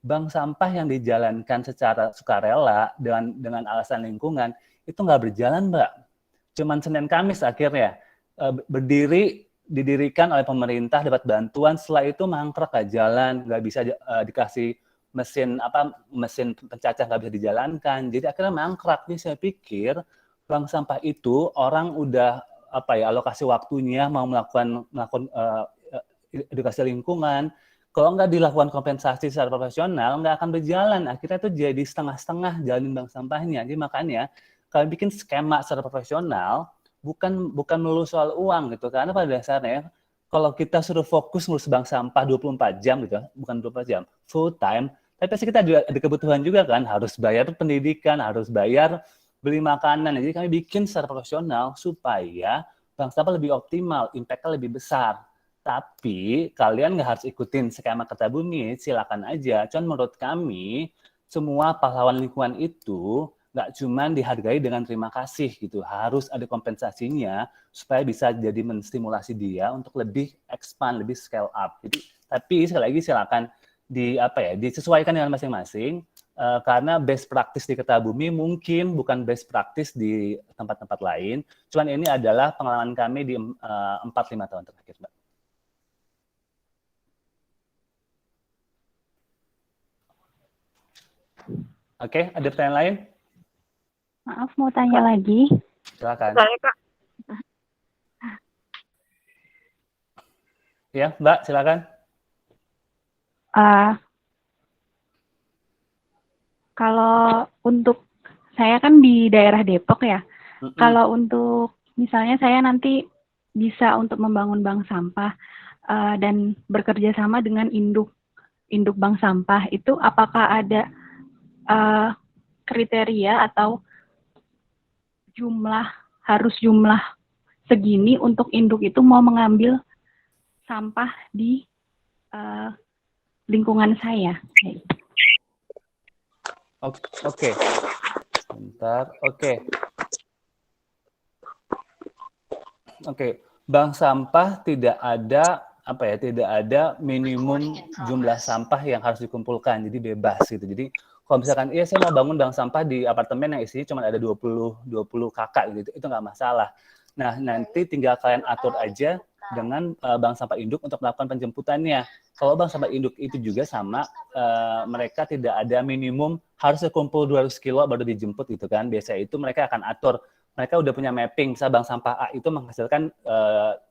bank sampah yang dijalankan secara sukarela dengan alasan lingkungan itu nggak berjalan, Mbak. Cuman Senin Kamis akhirnya didirikan oleh pemerintah, dapat bantuan, setelah itu mangkrak nggak jalan, nggak bisa dikasih mesin pencacah, nggak bisa dijalankan. Jadi akhirnya mangkrak. Jadi saya pikir bank sampah itu orang udah alokasi waktunya mau melakukan edukasi lingkungan, kalau nggak dilakukan kompensasi secara profesional nggak akan berjalan. Akhirnya itu jadi setengah-setengah jalanin bank sampahnya. Jadi makanya kalau bikin skema secara profesional bukan melulu soal uang gitu, karena pada dasarnya kalau kita suruh fokus ngurus bank sampah 24 jam gitu, bukan 24 jam, full time, tapi pasti kita ada kebutuhan juga kan, harus bayar pendidikan, harus bayar beli makanan. Jadi kami bikin secara profesional supaya bank sampah lebih optimal, impact-nya lebih besar. Tapi kalian nggak harus ikutin skema Kertabumi, silakan aja. Cuman menurut kami, semua pahlawan lingkungan itu nggak cuma dihargai dengan terima kasih gitu, harus ada kompensasinya supaya bisa jadi menstimulasi dia untuk lebih expand, lebih scale up. Jadi, tapi sekali lagi silakan disesuaikan dengan masing-masing. Karena best practice di Kertabumi mungkin bukan best practice di tempat-tempat lain. Cuman ini adalah pengalaman kami di 4-5 tahun terakhir, Mbak. Oke, ada pertanyaan lain? Maaf, mau tanya lagi. Silakan. Saya, Kak. Ya, Mbak, silakan. Kalau untuk saya kan di daerah Depok ya. Kalau untuk misalnya saya nanti bisa untuk membangun bank sampah dan bekerja sama dengan induk bank sampah, itu apakah ada kriteria atau harus jumlah segini untuk induk itu mau mengambil sampah di lingkungan saya? Oke. Sebentar. Oke. Bank sampah tidak ada minimum jumlah sampah yang harus dikumpulkan. Jadi bebas gitu. Jadi kalau misalkan saya mau bangun bank sampah di apartemen yang isinya cuma ada 20 kakak gitu, itu nggak masalah. Nah, nanti tinggal kalian atur aja dengan bank sampah induk untuk melakukan penjemputannya. Kalau bank sampah induk itu juga sama, mereka tidak ada minimum harus kumpul 200 kilo baru dijemput gitu kan. Biasanya itu mereka akan atur. Mereka udah punya mapping, misalnya bank sampah A itu menghasilkan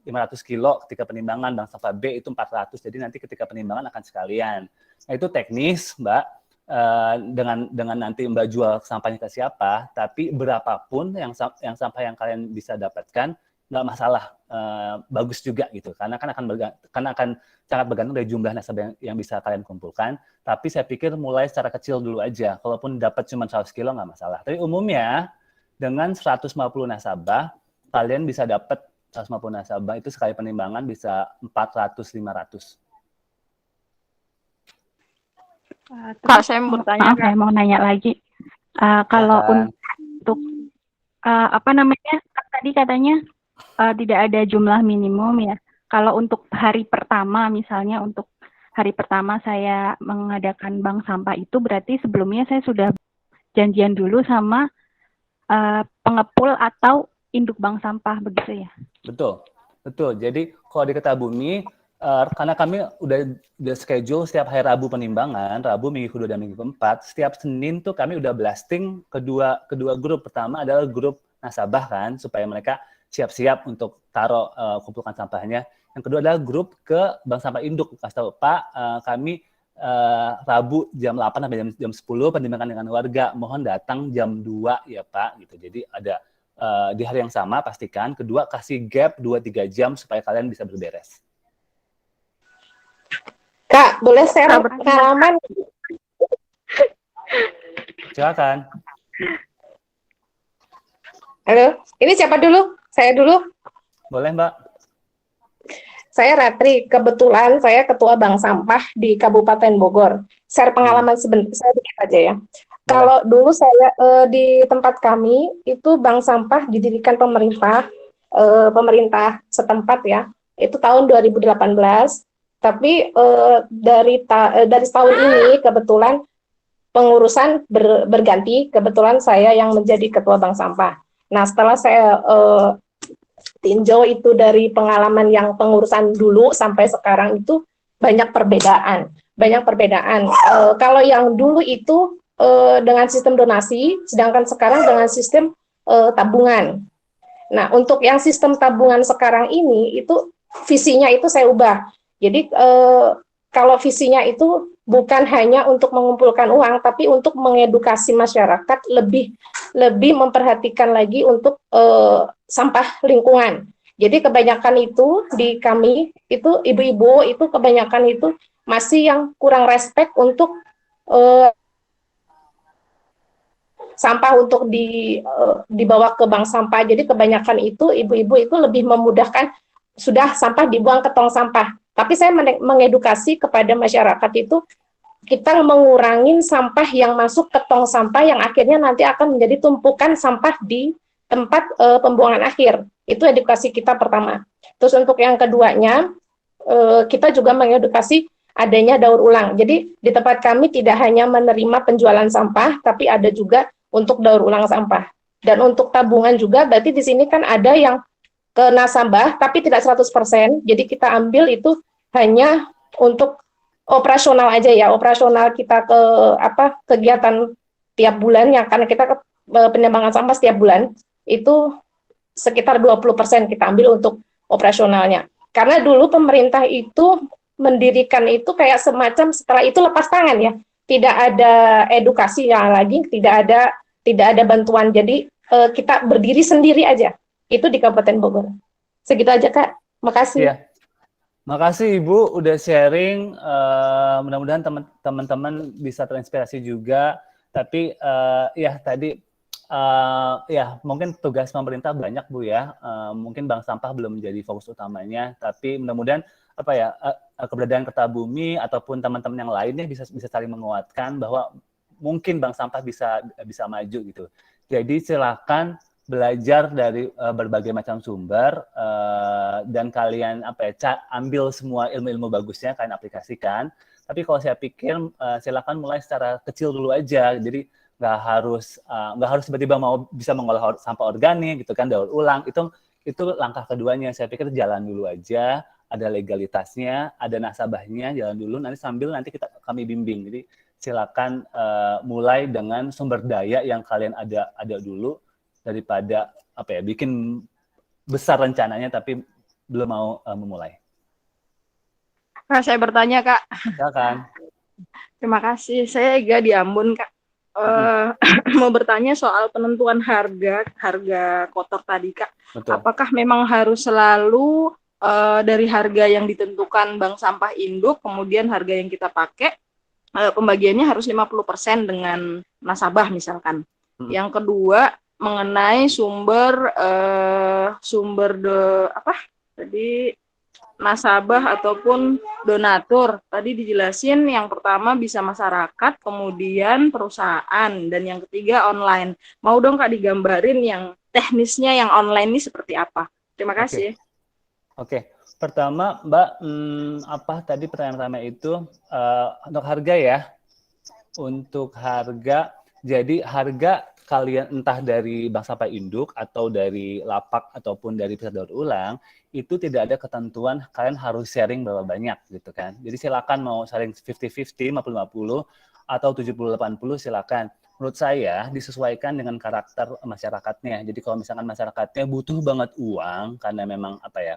500 kilo ketika penimbangan, bank sampah B itu 400, jadi nanti ketika penimbangan akan sekalian. Nah itu teknis, Mbak, dengan nanti Mbak jual sampahnya ke siapa, tapi berapapun yang sampah yang kalian bisa dapatkan, nggak masalah, bagus juga gitu, karena akan sangat bergantung dari jumlah nasabah yang bisa kalian kumpulkan. Tapi saya pikir mulai secara kecil dulu aja, kalaupun dapat cuma 100 kilo nggak masalah. Tapi umumnya dengan 150 nasabah, kalian bisa dapat 150 nasabah itu sekali penimbangan bisa 400-500. Kak, saya mau bertanya. Maaf, saya mau nanya lagi. Kalau Silakan. untuk apa namanya, kan tadi katanya tidak ada jumlah minimum ya. Kalau untuk hari pertama, misalnya untuk hari pertama saya mengadakan bank sampah itu berarti sebelumnya saya sudah janjian dulu sama pengepul atau induk bank sampah begitu ya. Betul, betul. Jadi kalau di Kertabumi, karena kami udah schedule setiap hari Rabu penimbangan, Rabu minggu kedua dan minggu keempat, setiap Senin tuh kami udah blasting kedua grup. Pertama adalah grup nasabah kan, supaya mereka siap-siap untuk taruh kumpulkan sampahnya. Yang kedua adalah grup ke bank sampah induk. Kasih tahu, Pak, kami Rabu jam 8 sampai jam 10 penimbangan dengan warga. Mohon datang jam 2 ya Pak. Gitu. Jadi ada di hari yang sama pastikan. Kedua, kasih gap 2-3 jam supaya kalian bisa berberes. Kak, boleh share pengalaman? Silakan. Halo, ini siapa dulu? Saya dulu. Boleh, Mbak. Saya Ratri, kebetulan saya ketua bank sampah di Kabupaten Bogor. Share pengalaman saya dikit aja ya. Kalau dulu saya di tempat kami itu bank sampah didirikan pemerintah setempat ya. Itu tahun 2018. Tapi dari tahun ini kebetulan pengurusan berganti. Kebetulan saya yang menjadi ketua bank sampah. Nah setelah saya tinjau itu dari pengalaman yang pengurusan dulu sampai sekarang itu banyak perbedaan. Kalau yang dulu itu dengan sistem donasi, sedangkan sekarang dengan sistem tabungan. Nah, untuk yang sistem tabungan sekarang ini itu visinya itu saya ubah. Jadi kalau visinya itu bukan hanya untuk mengumpulkan uang, tapi untuk mengedukasi masyarakat lebih memperhatikan lagi untuk sampah lingkungan. Jadi kebanyakan itu di kami itu ibu-ibu itu kebanyakan itu masih yang kurang respect untuk sampah untuk dibawa ke bank sampah. Jadi kebanyakan itu ibu-ibu itu lebih memudahkan sudah sampah dibuang ke tong sampah. Tapi saya mengedukasi kepada masyarakat itu kita mengurangin sampah yang masuk ke tong sampah yang akhirnya nanti akan menjadi tumpukan sampah di tempat pembuangan akhir. Itu edukasi kita pertama. Terus untuk yang keduanya, kita juga mengedukasi adanya daur ulang. Jadi di tempat kami tidak hanya menerima penjualan sampah, tapi ada juga untuk daur ulang sampah. Dan untuk tabungan juga, berarti di sini kan ada yang ke nasabah, tapi tidak 100%. Jadi kita ambil itu hanya untuk operasional aja ya, operasional kita ke kegiatan tiap bulan, yang karena kita ke penambangan sampah setiap bulan, itu sekitar 20% kita ambil untuk operasionalnya. Karena dulu pemerintah itu mendirikan itu kayak semacam setelah itu lepas tangan ya. Tidak ada edukasi yang lagi, tidak ada bantuan. Jadi kita berdiri sendiri aja. Itu di Kabupaten Bogor. Segitu aja Kak. Makasih. Iya. Makasih Ibu udah sharing. Mudah-mudahan teman-teman bisa terinspirasi juga. Tapi ya tadi ya mungkin tugas pemerintah banyak Bu ya. Mungkin bank sampah belum menjadi fokus utamanya. Tapi mudah-mudahan keberadaan Kertabumi ataupun teman-teman yang lainnya bisa saling menguatkan bahwa mungkin bank sampah bisa maju gitu. Jadi silakan belajar dari berbagai macam sumber dan kalian ambil semua ilmu-ilmu bagusnya kalian aplikasikan. Tapi kalau saya pikir silakan mulai secara kecil dulu aja. Jadi nggak harus tiba-tiba mau bisa mengolah sampah organik gitu kan, daur ulang. Itu langkah keduanya. Saya pikir jalan dulu aja, ada legalitasnya, ada nasabahnya, jalan dulu. Nanti sambil kami bimbing. Jadi silakan mulai dengan sumber daya yang kalian ada dulu, daripada bikin besar rencananya tapi belum mau memulai. Kak, saya bertanya Kak. Silakan. Terima kasih. Saya Ega di Ambon Kak. Mau bertanya soal penentuan harga kotor tadi Kak. Betul. Apakah memang harus selalu dari harga yang ditentukan bank sampah induk, kemudian harga yang kita pakai pembagiannya harus 50% dengan nasabah misalkan. Yang kedua mengenai sumber nasabah ataupun donatur. Tadi dijelasin yang pertama bisa masyarakat, kemudian perusahaan, dan yang ketiga online. Mau dong Kak digambarin yang teknisnya yang online ini seperti apa? Terima kasih. Oke. Pertama, Mbak, apa tadi pertanyaan pertama itu untuk harga ya? Untuk harga, jadi harga kalian entah dari bank sampah induk atau dari lapak ataupun dari pusat daur ulang, itu tidak ada ketentuan kalian harus sharing berapa banyak gitu kan. Jadi silakan mau sharing 50-50, 50-50 atau 70-80 silakan. Menurut saya disesuaikan dengan karakter masyarakatnya. Jadi kalau misalkan masyarakatnya butuh banget uang karena memang apa ya,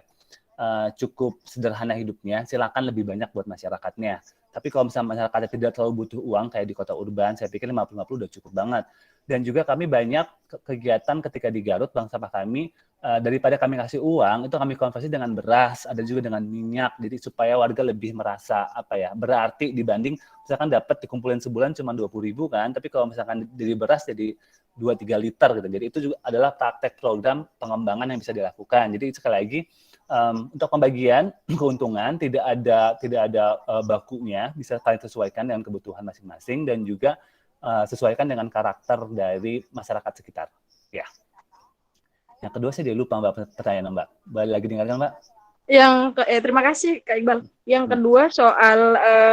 cukup sederhana hidupnya, silakan lebih banyak buat masyarakatnya. Tapi kalau misalnya masyarakatnya tidak terlalu butuh uang kayak di kota urban, saya pikir 50-50 udah cukup banget. Dan juga kami banyak kegiatan ketika di Garut, bank sampah kami, daripada kami kasih uang, itu kami konversi dengan beras, ada juga dengan minyak, jadi supaya warga lebih merasa apa ya, berarti dibanding misalkan dapat dikumpulin sebulan cuma 20.000 kan, tapi kalau misalkan dari beras jadi 2-3 liter gitu. Jadi itu juga adalah praktek program pengembangan yang bisa dilakukan. Jadi sekali lagi, untuk pembagian keuntungan tidak ada bakunya, bisa kalian sesuaikan dengan kebutuhan masing-masing dan juga sesuaikan dengan karakter dari masyarakat sekitar. Ya. Yang kedua saya lupa Mbak pertanyaan Mbak. Balik lagi dengarkan Mbak. Terima kasih Kak Iqbal. Yang kedua soal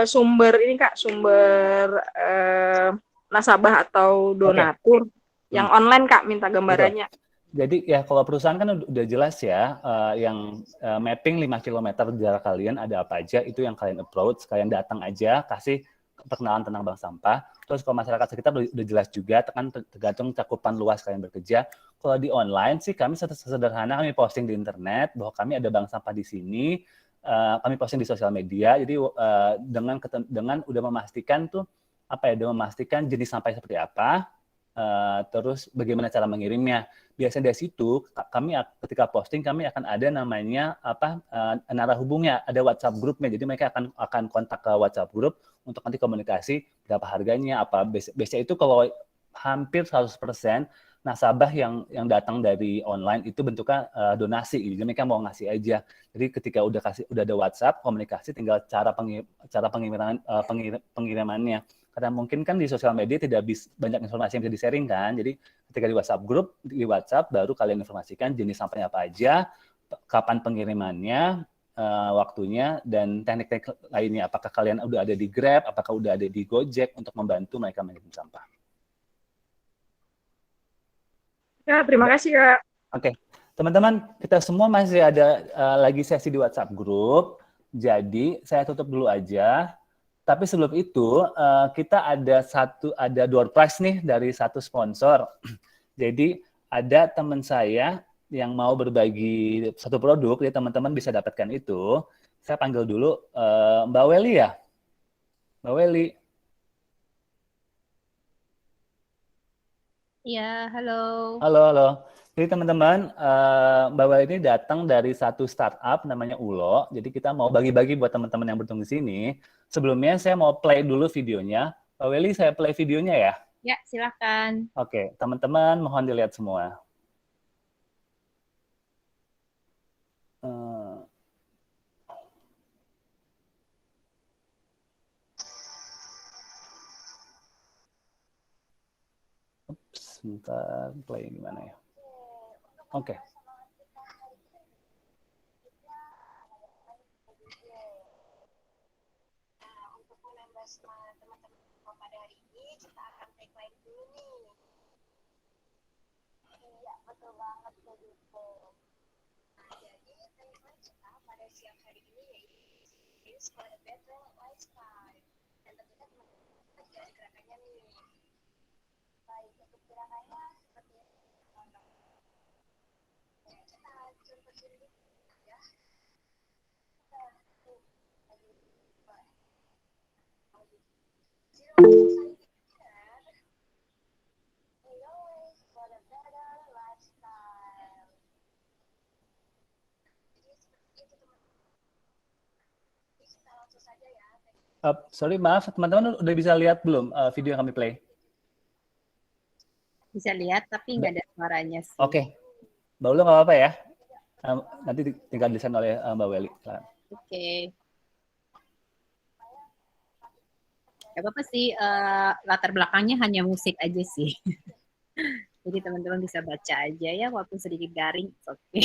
sumber ini Kak, sumber nasabah atau donatur. Yang online Kak, minta gambarannya. Betul. Jadi ya kalau perusahaan kan udah jelas ya, yang mapping 5 km jarak kalian ada apa aja, itu yang kalian approach, kalian datang aja, kasih perkenalan tentang bank sampah. Terus kalau masyarakat sekitar udah jelas juga, tergantung cakupan luas kalian bekerja. Kalau di online sih kami sederhana, kami posting di internet bahwa kami ada bank sampah di sini, kami posting di sosial media. Jadi dengan udah memastikan tuh apa ya, udah memastikan jenis sampah seperti apa, terus bagaimana cara mengirimnya. Biasanya dari situ kami ketika posting kami akan ada namanya narah hubungnya, ada WhatsApp grupnya. Jadi mereka akan kontak ke WhatsApp grup untuk nanti komunikasi berapa harganya, apa. Biasanya itu kalau hampir 100% nasabah yang datang dari online itu bentuknya donasi. Jadi mereka mau ngasih aja. Jadi ketika udah ada WhatsApp komunikasi, tinggal cara pengirimannya. Karena mungkin kan di sosial media tidak banyak informasi yang bisa di-sharing kan. Jadi ketika di WhatsApp grup, di WhatsApp baru kalian informasikan jenis sampahnya apa aja, kapan pengirimannya, waktunya, dan teknik-teknik lainnya. Apakah kalian udah ada di Grab, apakah udah ada di Gojek untuk membantu mereka mengirim sampah. Ya, terima kasih Kak. Oke, teman-teman, kita semua masih ada lagi sesi di WhatsApp grup. Jadi saya tutup dulu aja. Tapi sebelum itu kita ada door prize nih dari satu sponsor. Jadi ada teman saya yang mau berbagi satu produk, jadi teman-teman bisa dapatkan itu. Saya panggil dulu Mbak Weli ya. Mbak Weli. Ya, halo. Halo. Jadi teman-teman, Mbak Weli ini datang dari satu startup namanya Ulo. Jadi kita mau bagi-bagi buat teman-teman yang bertemu di sini. Sebelumnya saya mau play dulu videonya. Mbak Weli, saya play videonya ya. Ya, silakan. Oke, teman-teman mohon dilihat semua. Sebentar, play gimana ya? Oke. Pada hari ini kita akan take line dulu nih. Iya, betul banget begitu. Nah, jadi take line kita pada siang hari ini yaitu for a better lifestyle. Dan tentunya teman-teman juga ada gerakannya nih. Baik, untuk gerakannya seperti kita contoh dulu ya. Sorry, maaf, teman-teman udah bisa lihat belum video yang kami play? Bisa lihat, tapi nggak ada suaranya sih. Oke, Mbak Ulu nggak apa-apa ya? Nanti tinggal desain oleh Mbak Weli. Oke. Gak apa-apa sih, latar belakangnya hanya musik aja sih. Jadi teman-teman bisa baca aja ya, walaupun sedikit garing. Oke.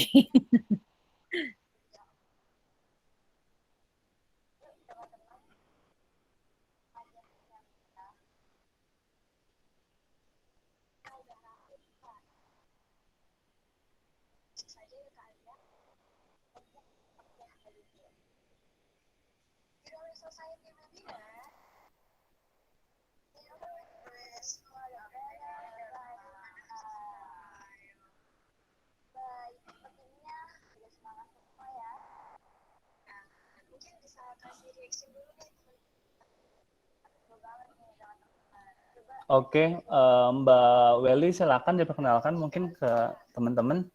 Oke, Mbak Welly silakan diperkenalkan mungkin ke teman-teman.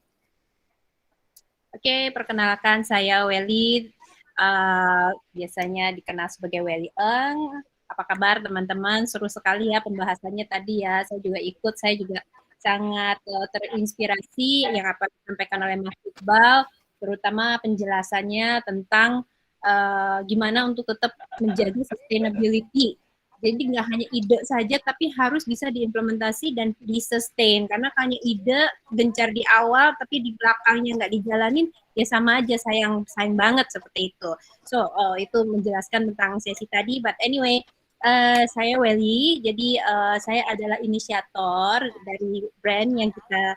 Oke, perkenalkan saya Welly, biasanya dikenal sebagai Welly Eng. Apa kabar teman-teman? Seru sekali ya pembahasannya tadi ya. Saya juga ikut, saya juga sangat terinspirasi yang apa disampaikan oleh Mas Iqbal, terutama penjelasannya tentang gimana untuk tetap menjaga sustainability. Jadi nggak hanya ide saja, tapi harus bisa diimplementasi dan di-sustain. Karena hanya ide gencar di awal, tapi di belakangnya nggak dijalanin, ya sama aja sayang banget seperti itu. So, itu menjelaskan tentang sesi tadi. But anyway, saya Welly, jadi saya adalah inisiator dari brand yang kita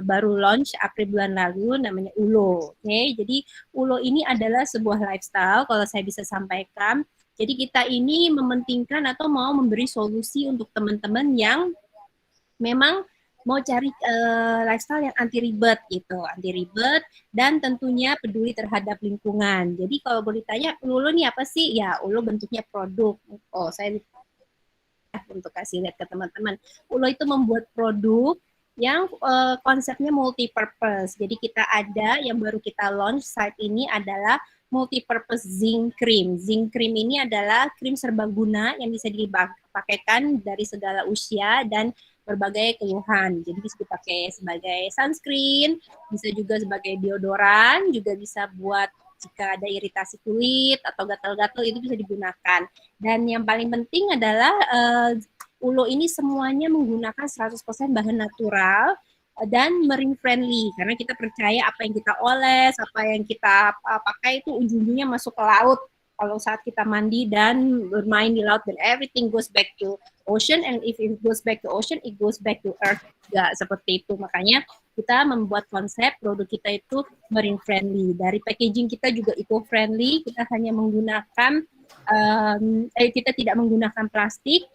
baru launch April bulan lalu, namanya Ulo. Oke, jadi Ulo ini adalah sebuah lifestyle, kalau saya bisa sampaikan. Jadi kita ini mementingkan atau mau memberi solusi untuk teman-teman yang memang mau cari lifestyle yang anti ribet dan tentunya peduli terhadap lingkungan. Jadi kalau boleh tanya, Ulo nih apa sih? Ya, Ulo bentuknya produk. Oh, saya untuk kasih lihat ke teman-teman. Ulo itu membuat produk yang konsepnya multi-purpose. Jadi kita ada yang baru kita launch saat ini adalah multi-purpose zinc cream. Zinc cream ini adalah krim serbaguna yang bisa dipakaikan dari segala usia dan berbagai keluhan. Jadi bisa dipakai sebagai sunscreen, bisa juga sebagai deodoran, juga bisa buat jika ada iritasi kulit atau gatal-gatal itu bisa digunakan. Dan yang paling penting adalah Ulo ini semuanya menggunakan 100% bahan natural dan marine friendly, karena kita percaya apa yang kita oles, apa yang kita pakai itu ujung-ujungnya masuk ke laut kalau saat kita mandi dan bermain di laut, dan everything goes back to ocean, and if it goes back to ocean, it goes back to earth juga, seperti itu. Makanya kita membuat konsep produk kita itu marine friendly. Dari packaging kita juga eco friendly, kita hanya menggunakan kita tidak menggunakan plastik.